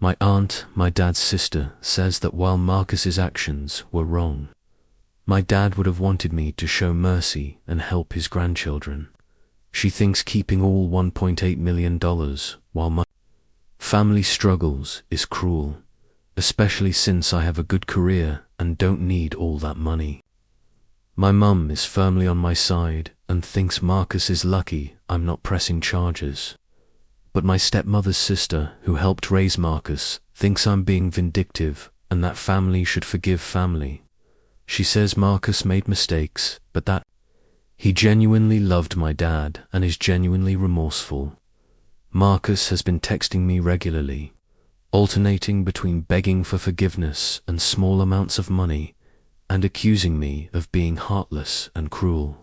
A: My aunt, my dad's sister, says that while Marcus's actions were wrong, my dad would have wanted me to show mercy and help his grandchildren. She thinks keeping all $1.8 million while my family struggles is cruel, especially since I have a good career and don't need all that money. My mum is firmly on my side and thinks Marcus is lucky I'm not pressing charges. But my stepmother's sister, who helped raise Marcus, thinks I'm being vindictive and that family should forgive family. She says Marcus made mistakes, but that he genuinely loved my dad and is genuinely remorseful. Marcus has been texting me regularly, alternating between begging for forgiveness and small amounts of money, and accusing me of being heartless and cruel.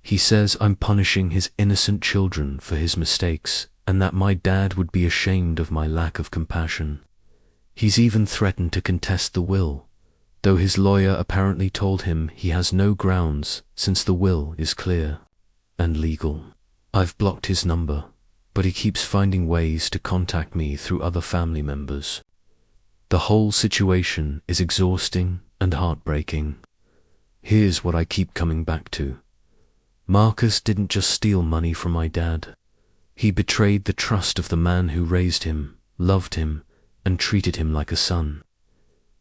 A: He says I'm punishing his innocent children for his mistakes, and that my dad would be ashamed of my lack of compassion. He's even threatened to contest the will, though his lawyer apparently told him he has no grounds since the will is clear and legal. I've blocked his number, but he keeps finding ways to contact me through other family members. The whole situation is exhausting and heartbreaking. Here's what I keep coming back to. Marcus didn't just steal money from my dad. He betrayed the trust of the man who raised him, loved him, and treated him like a son.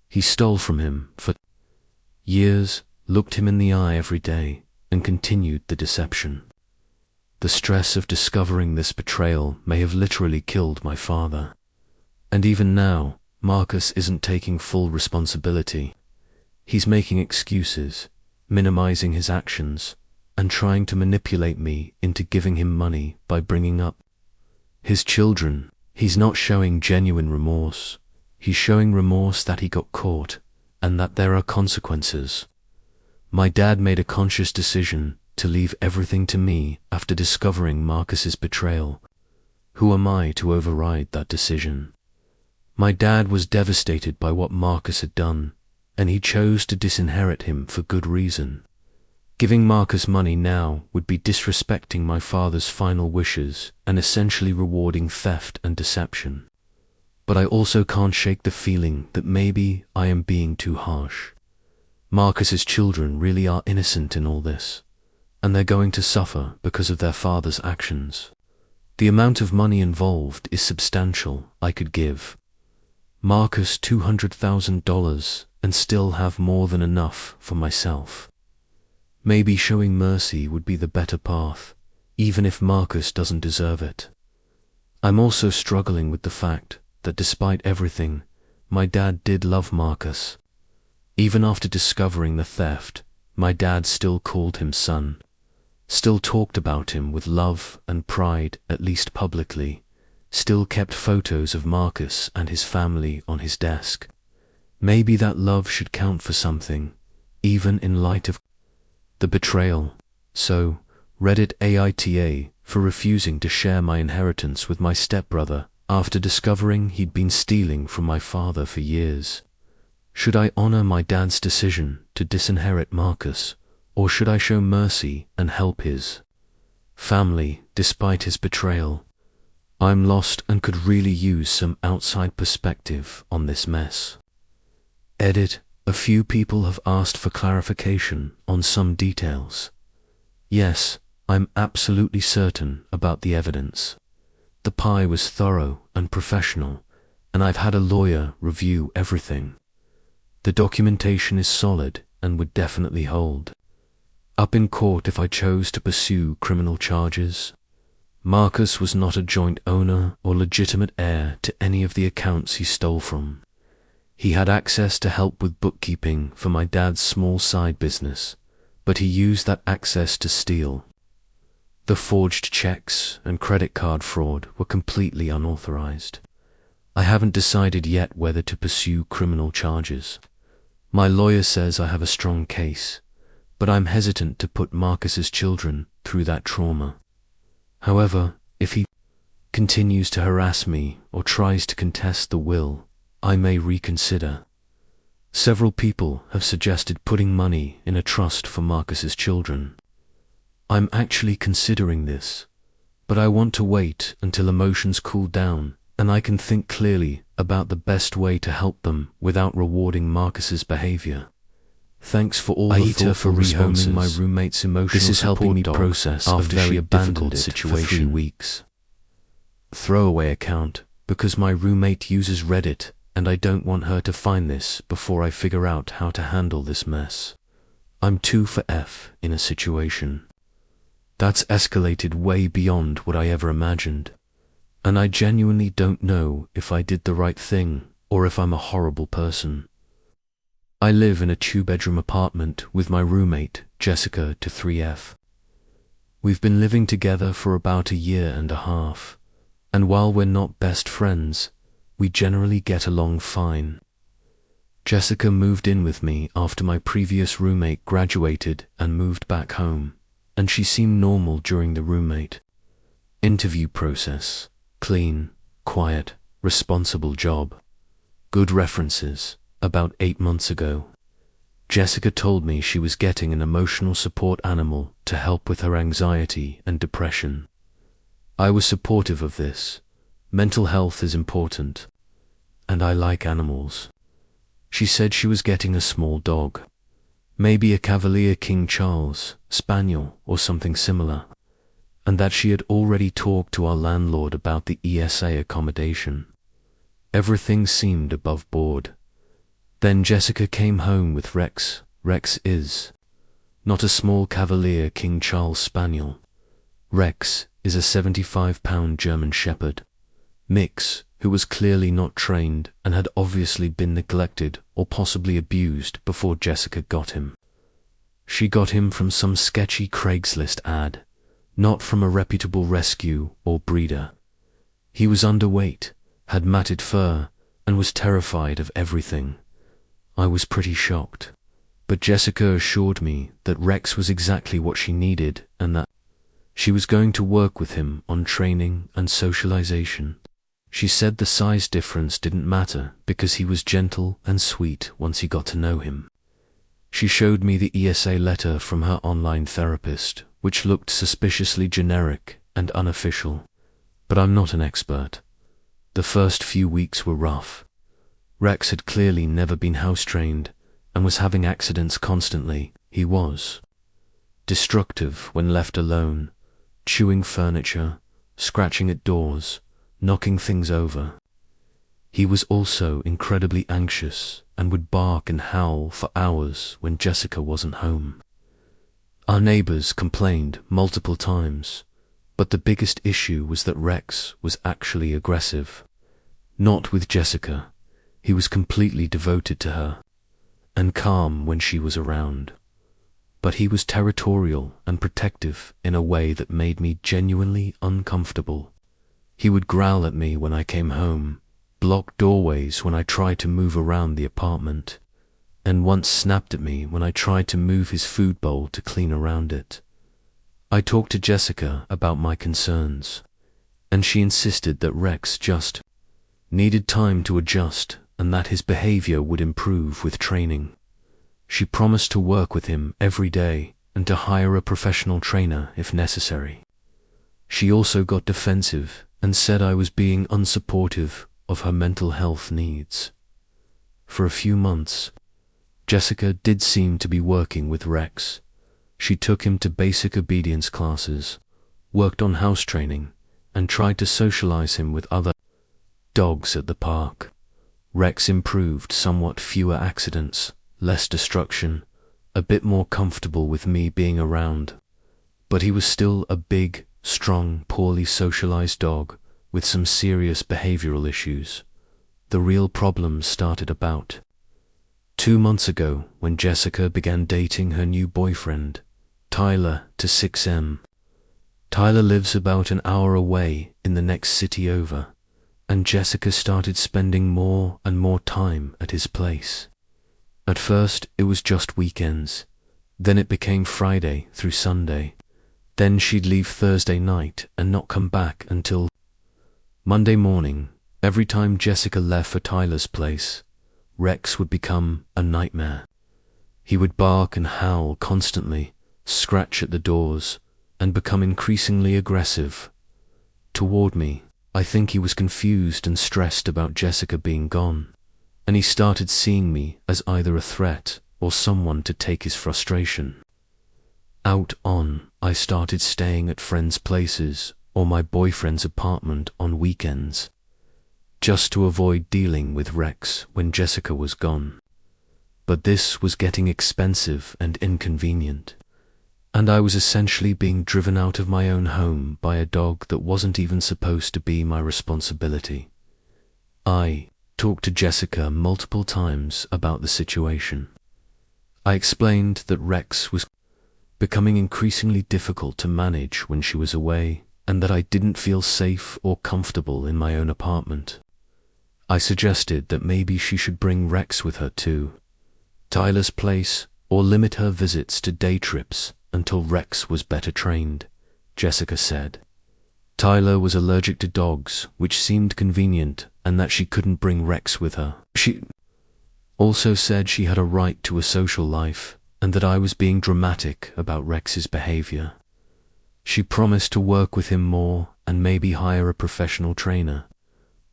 A: He stole from him for years, looked him in the eye every day, and continued the deception. The stress of discovering this betrayal may have literally killed my father. And even now, Marcus isn't taking full responsibility. He's making excuses, minimizing his actions, and trying to manipulate me into giving him money by bringing up his children. He's not showing genuine remorse. He's showing remorse that he got caught and that there are consequences. My dad made a conscious decision to leave everything to me after discovering Marcus's betrayal. Who am I to override that decision? My dad was devastated by what Marcus had done, and he chose to disinherit him for good reason. Giving Marcus money now would be disrespecting my father's final wishes and essentially rewarding theft and deception. But I also can't shake the feeling that maybe I am being too harsh. Marcus's children really are innocent in all this, and they're going to suffer because of their father's actions. The amount of money involved is substantial. I could give Marcus $200,000 and still have more than enough for myself. Maybe showing mercy would be the better path, even if Marcus doesn't deserve it. I'm also struggling with the fact that despite everything, my dad did love Marcus. Even after discovering the theft, my dad still called him son, still talked about him with love and pride, at least publicly, still kept photos of Marcus and his family on his desk. Maybe that love should count for something, even in light of the betrayal. So, Reddit aita for refusing to share my inheritance with my stepbrother after discovering he'd been stealing from my father for years. Should I honor my dad's decision to disinherit Marcus, or should I show mercy and help his family despite his betrayal? I'm lost and could really use some outside perspective on this mess. Edit. A few people have asked for clarification on some details. Yes, I'm absolutely certain about the evidence. The pie was thorough and professional, and I've had a lawyer review everything. The documentation is solid and would definitely hold up in court if I chose to pursue criminal charges. Marcus was not a joint owner or legitimate heir to any of the accounts he stole from. He had access to help with bookkeeping for my dad's small side business, but he used that access to steal. The forged checks and credit card fraud were completely unauthorized. I haven't decided yet whether to pursue criminal charges. My lawyer says I have a strong case, but I'm hesitant to put Marcus's children through that trauma. However, if he continues to harass me or tries to contest the will, I may reconsider. Several people have suggested putting money in a trust for Marcus's children. I'm actually considering this, but I want to wait until emotions cool down and I can think clearly about the best way to help them without rewarding Marcus's behavior. Thanks for all the aita for rehoming my roommate's emotional
B: This is helping me
A: support
B: process
A: after
B: a very
A: she abandoned
B: difficult
A: it
B: situation.
A: for 3 weeks. Throwaway account because my roommate uses Reddit and I don't want her to find this before I figure out how to handle this mess. I'm 2 for F in a situation. That's escalated way beyond what I ever imagined. And I genuinely don't know if I did the right thing or if I'm a horrible person. I live in a 2-bedroom apartment with my roommate, Jessica, to 3F. We've been living together for about 1.5 years, and while we're not best friends, we generally get along fine. Jessica moved in with me after my previous roommate graduated and moved back home, and she seemed normal during the roommate interview process. Clean, quiet, responsible job. Good references. About 8 months ago, Jessica told me she was getting an emotional support animal to help with her anxiety and depression. I was supportive of this. Mental health is important, and I like animals. She said she was getting a small dog, maybe a Cavalier King Charles, Spaniel, or something similar, and that she had already talked to our landlord about the ESA accommodation. Everything seemed above board. Then Jessica came home with Rex. Rex is not a small Cavalier King Charles Spaniel. Rex is a 75-pound German Shepherd mix who was clearly not trained and had obviously been neglected or possibly abused before Jessica got him. She got him from some sketchy Craigslist ad, not from a reputable rescue or breeder. He was underweight, had matted fur, and was terrified of everything. I was pretty shocked, but Jessica assured me that Rex was exactly what she needed and that she was going to work with him on training and socialization. She said the size difference didn't matter because he was gentle and sweet once he got to know him. She showed me the ESA letter from her online therapist, which looked suspiciously generic and unofficial, but I'm not an expert. The first few weeks were rough. Rex had clearly never been house-trained and was having accidents constantly. He was destructive when left alone, chewing furniture, scratching at doors, knocking things over. He was also incredibly anxious and would bark and howl for hours when Jessica wasn't home. Our neighbors complained multiple times, but the biggest issue was that Rex was actually aggressive. Not with Jessica. He was completely devoted to her, and calm when she was around. But he was territorial and protective in a way that made me genuinely uncomfortable. He would growl at me when I came home, block doorways when I tried to move around the apartment, and once snapped at me when I tried to move his food bowl to clean around it. I talked to Jessica about my concerns, and she insisted that Rex just needed time to adjust and that his behavior would improve with training. She promised to work with him every day and to hire a professional trainer if necessary. She also got defensive and said I was being unsupportive of her mental health needs. For a few months, Jessica did seem to be working with Rex. She took him to basic obedience classes, worked on house training, and tried to socialize him with other dogs at the park. Rex improved somewhat, fewer accidents, less destruction, a bit more comfortable with me being around. But he was still a big, strong, poorly socialized dog with some serious behavioral issues. The real problems started about 2 months ago, when Jessica began dating her new boyfriend, Tyler, to 6M. Tyler lives about an hour away in the next city over, and Jessica started spending more and more time at his place. At first, it was just weekends. Then it became Friday through Sunday. Then she'd leave Thursday night and not come back until Monday morning. Every time Jessica left for Tyler's place, Rex would become a nightmare. He would bark and howl constantly, scratch at the doors, and become increasingly aggressive toward me. I think he was confused and stressed about Jessica being gone, and he started seeing me as either a threat or someone to take his frustration out on. I started staying at friends' places or my boyfriend's apartment on weekends, just to avoid dealing with Rex when Jessica was gone. But this was getting expensive and inconvenient, and I was essentially being driven out of my own home by a dog that wasn't even supposed to be my responsibility. I talked to Jessica multiple times about the situation. I explained that Rex was becoming increasingly difficult to manage when she was away, and that I didn't feel safe or comfortable in my own apartment. I suggested that maybe she should bring Rex with her to Tyler's place, or limit her visits to day trips until Rex was better trained, Jessica said. Tyler was allergic to dogs, which seemed convenient, and that she couldn't bring Rex with her. She also said she had a right to a social life, and that I was being dramatic about Rex's behavior. She promised to work with him more and maybe hire a professional trainer,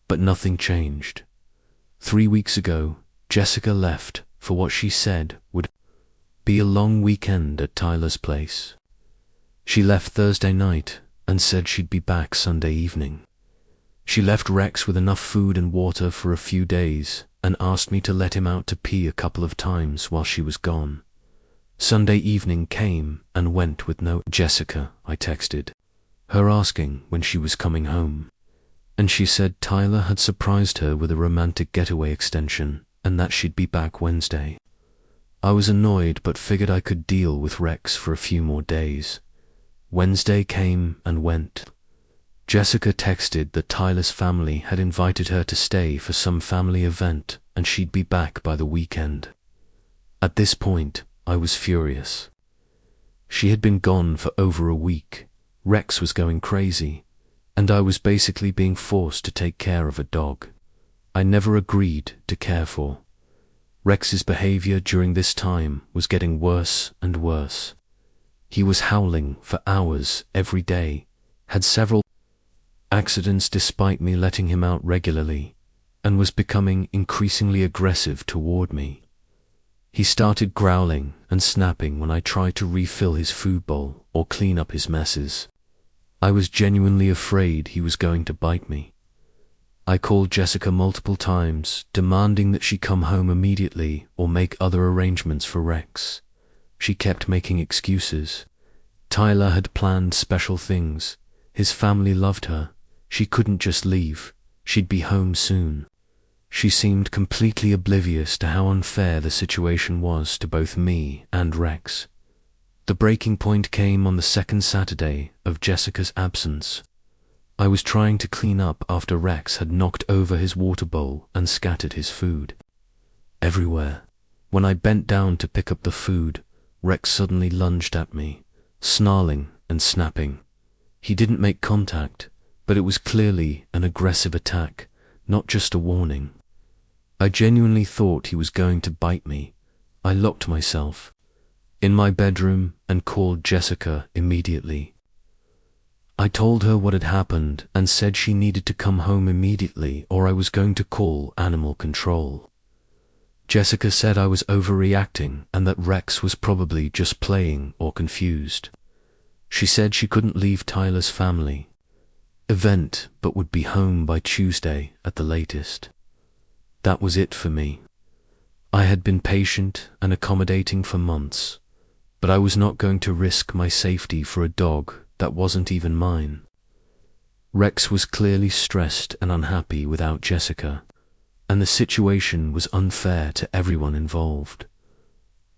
A: but nothing changed. 3 weeks ago, Jessica left for what she said would be a long weekend at Tyler's place. She left Thursday night and said she'd be back Sunday evening. She left Rex with enough food and water for a few days and asked me to let him out to pee a couple of times while she was gone. Sunday evening came and went with no Jessica. I texted her asking when she was coming home, and she said Tyler had surprised her with a romantic getaway extension and that she'd be back Wednesday. I was annoyed but figured I could deal with Rex for a few more days. Wednesday came and went. Jessica texted that Tyler's family had invited her to stay for some family event and she'd be back by the weekend. At this point, I was furious. She had been gone for over a week. Rex was going crazy, and I was basically being forced to take care of a dog I never agreed to care for. Rex's behavior during this time was getting worse and worse. He was howling for hours every day, had several accidents despite me letting him out regularly, and was becoming increasingly aggressive toward me. He started growling and snapping when I tried to refill his food bowl or clean up his messes. I was genuinely afraid he was going to bite me. I called Jessica multiple times, demanding that she come home immediately or make other arrangements for Rex. She kept making excuses. Tyler had planned special things. His family loved her. She couldn't just leave. She'd be home soon. She seemed completely oblivious to how unfair the situation was to both me and Rex. The breaking point came on the second Saturday of Jessica's absence. I was trying to clean up after Rex had knocked over his water bowl and scattered his food everywhere. When I bent down to pick up the food, Rex suddenly lunged at me, snarling and snapping. He didn't make contact, but it was clearly an aggressive attack, not just a warning. I genuinely thought he was going to bite me. I locked myself in my bedroom and called Jessica immediately. I told her what had happened and said she needed to come home immediately or I was going to call animal control. Jessica said I was overreacting and that Rex was probably just playing or confused. She said she couldn't leave Tyler's family event but would be home by Tuesday at the latest. That was it for me. I had been patient and accommodating for months, but I was not going to risk my safety for a dog that wasn't even mine. Rex was clearly stressed and unhappy without Jessica. and the situation was unfair to everyone involved.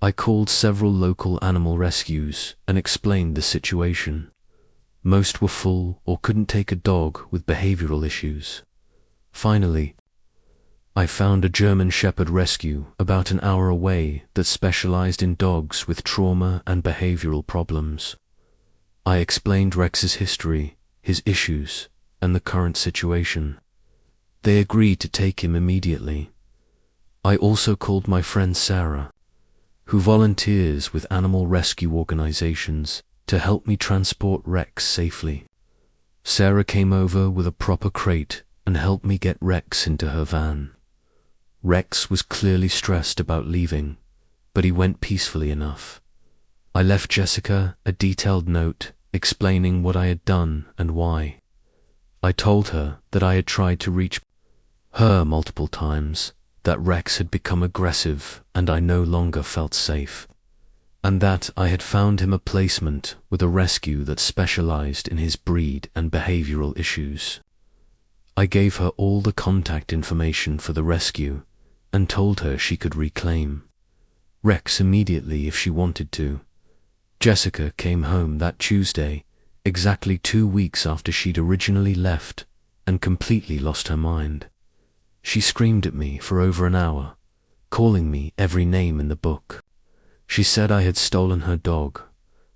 A: I called several local animal rescues and explained the situation. Most were full or couldn't take a dog with behavioral issues. Finally, I found a German Shepherd rescue about an hour away that specialized in dogs with trauma and behavioral problems. I explained Rex's history, his issues, and the current situation. They agreed to take him immediately. I also called my friend Sarah, who volunteers with animal rescue organizations, to help me transport Rex safely. Sarah came over with a proper crate and helped me get Rex into her van. Rex was clearly stressed about leaving, but he went peacefully enough. I left Jessica a detailed note explaining what I had done and why. I told her that I had tried to reach her multiple times, that Rex had become aggressive and I no longer felt safe, and that I had found him a placement with a rescue that specialized in his breed and behavioral issues. I gave her all the contact information for the rescue and told her she could reclaim Rex immediately if she wanted to. Jessica came home that Tuesday, exactly 2 weeks after she'd originally left, and completely lost her mind. She screamed at me for over an hour, calling me every name in the book. She said I had stolen her dog,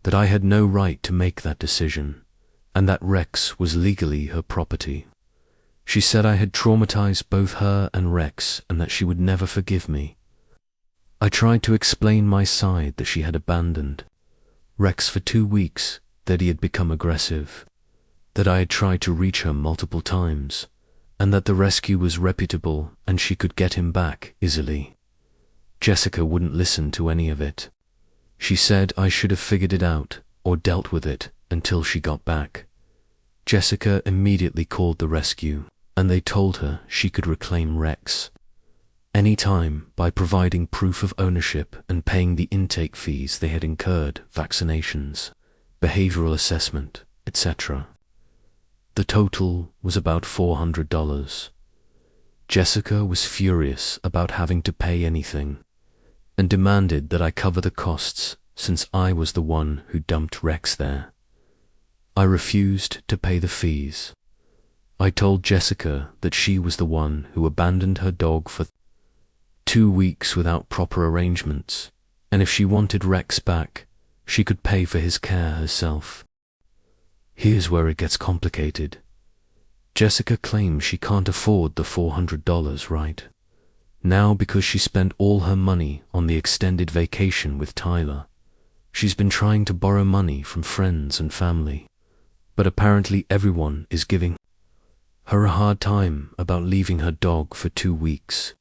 A: that I had no right to make that decision, and that Rex was legally her property. She said I had traumatized both her and Rex and that she would never forgive me. I tried to explain my side, that she had abandoned Rex for 2 weeks, that he had become aggressive, that I had tried to reach her multiple times, and that the rescue was reputable and she could get him back easily. Jessica wouldn't listen to any of it. She said I should have figured it out or dealt with it until she got back. Jessica immediately called the rescue, and they told her she could reclaim Rex anytime by providing proof of ownership and paying the intake fees they had incurred, vaccinations, behavioral assessment, etc. The total was about $400. Jessica was furious about having to pay anything and demanded that I cover the costs since I was the one who dumped Rex there. I refused to pay the fees. I told Jessica that she was the one who abandoned her dog for 2 weeks without proper arrangements, and if she wanted Rex back, she could pay for his care herself. Here's where it gets complicated. Jessica claims she can't afford the $400 right now because she spent all her money on the extended vacation with Tyler. She's been trying to borrow money from friends and family, but apparently everyone is giving her a hard time about leaving her dog for 2 weeks.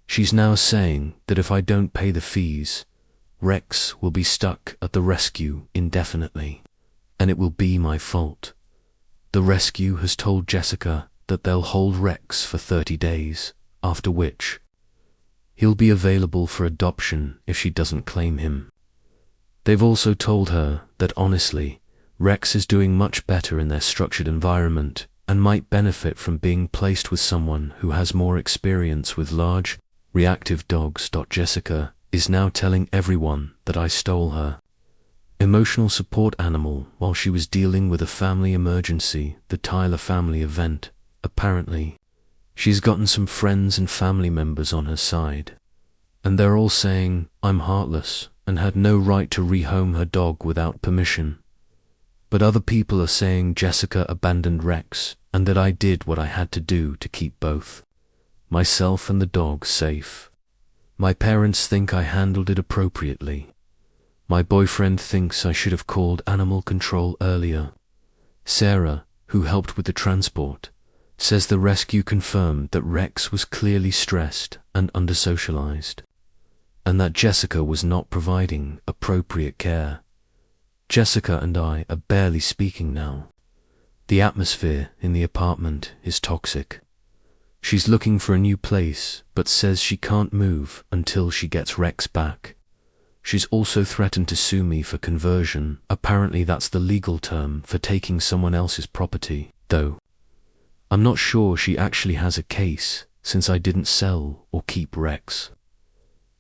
A: She's now saying that if I don't pay the fees, Rex will be stuck at the rescue indefinitely, and it will be my fault. The rescue has told Jessica that they'll hold Rex for 30 days, after which he'll be available for adoption if she doesn't claim him. They've also told her that honestly, Rex is doing much better in their structured environment and might benefit from being placed with someone who has more experience with large, reactive dogs. Jessica is now telling everyone that I stole her emotional support animal while she was dealing with a family emergency, the Tyler family event. Apparently, she's gotten some friends and family members on her side, and they're all saying I'm heartless and had no right to rehome her dog without permission. But other people are saying Jessica abandoned Rex and that I did what I had to do to keep both myself and the dog safe. My parents think I handled it appropriately. My boyfriend thinks I should have called animal control earlier. Sarah, who helped with the transport, says the rescue confirmed that Rex was clearly stressed and under-socialized, and that Jessica was not providing appropriate care. Jessica and I are barely speaking now. The atmosphere in the apartment is toxic. She's looking for a new place, but says she can't move until she gets Rex back. She's also threatened to sue me for conversion. Apparently that's the legal term for taking someone else's property, though I'm not sure she actually has a case, since I didn't sell or keep Rex.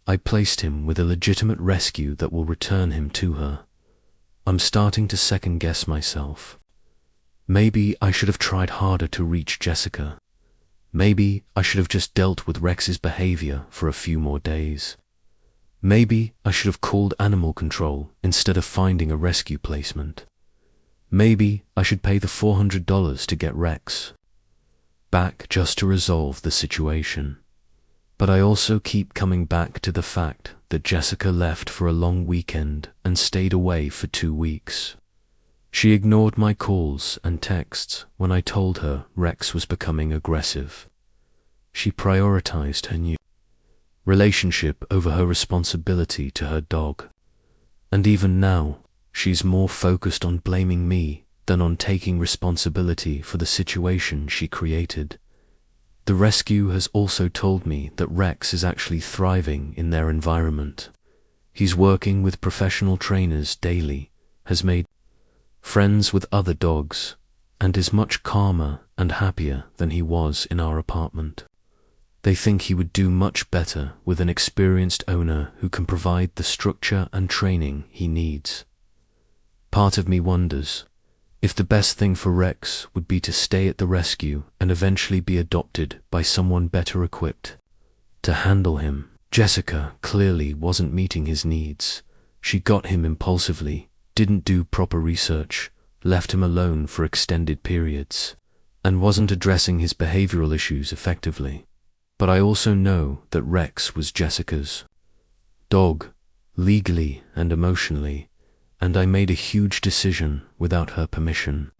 A: I placed him with a legitimate rescue that will return him to her. I'm starting to second-guess myself. Maybe I should have tried harder to reach Jessica. Maybe I should have just dealt with Rex's behavior for a few more days. Maybe I should have called animal control instead of finding a rescue placement. Maybe I should pay the $400 to get Rex back just to resolve the situation. But I also keep coming back to the fact that Jessica left for a long weekend and stayed away for 2 weeks. She ignored my calls and texts when I told her Rex was becoming aggressive. She prioritized her new relationship over her responsibility to her dog. And even now, she's more focused on blaming me than on taking responsibility for the situation she created. The rescue has also told me that Rex is actually thriving in their environment. He's working with professional trainers daily, has made friends with other dogs, and is much calmer and happier than he was in our apartment. They think he would do much better with an experienced owner who can provide the structure and training he needs. Part of me wonders if the best thing for Rex would be to stay at the rescue and eventually be adopted by someone better equipped to handle him. Jessica clearly wasn't meeting his needs. She got him impulsively, didn't do proper research, left him alone for extended periods, and wasn't addressing his behavioral issues effectively. But I also know that Rex was Jessica's dog, legally and emotionally, and I made a huge decision without her permission.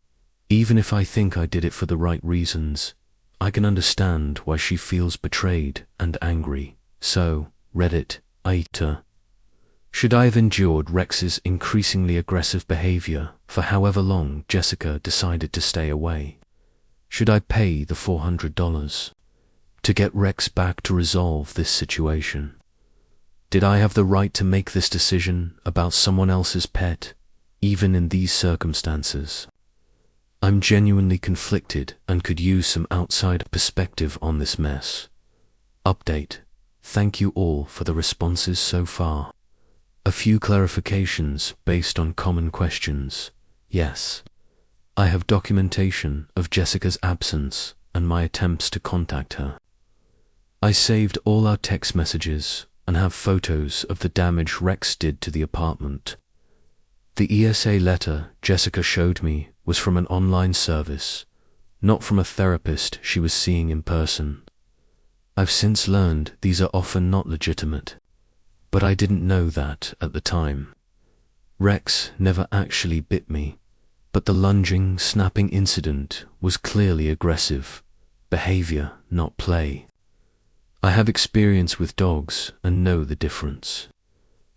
A: Even if I think I did it for the right reasons, I can understand why she feels betrayed and angry. So, Reddit, aita. Should I have endured Rex's increasingly aggressive behavior for however long Jessica decided to stay away? Should I pay the $400 to get Rex back to resolve this situation? Did I have the right to make this decision about someone else's pet, even in these circumstances? I'm genuinely conflicted and could use some outside perspective on this mess. Update. Thank you all for the responses so far. A few clarifications based on common questions. Yes, I have documentation of Jessica's absence and my attempts to contact her. I saved all our text messages and have photos of the damage Rex did to the apartment. The ESA letter Jessica showed me was from an online service, not from a therapist she was seeing in person. I've since learned these are often not legitimate, but I didn't know that at the time. Rex never actually bit me, but the lunging, snapping incident was clearly aggressive behavior, not play. I have experience with dogs and know the difference.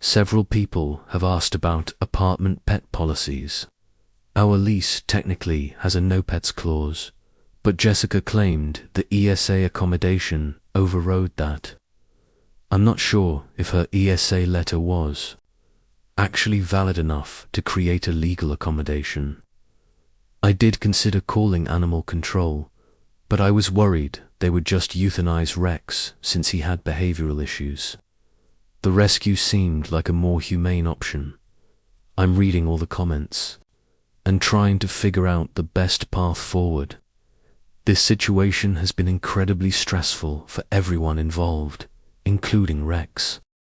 A: Several people have asked about apartment pet policies. Our lease technically has a no pets clause, but Jessica claimed the ESA accommodation overrode that. I'm not sure if her ESA letter was actually valid enough to create a legal accommodation. I did consider calling animal control, but I was worried they would just euthanize Rex since he had behavioral issues. The rescue seemed like a more humane option. I'm reading all the comments and trying to figure out the best path forward. This situation has been incredibly stressful for everyone involved, including Rex.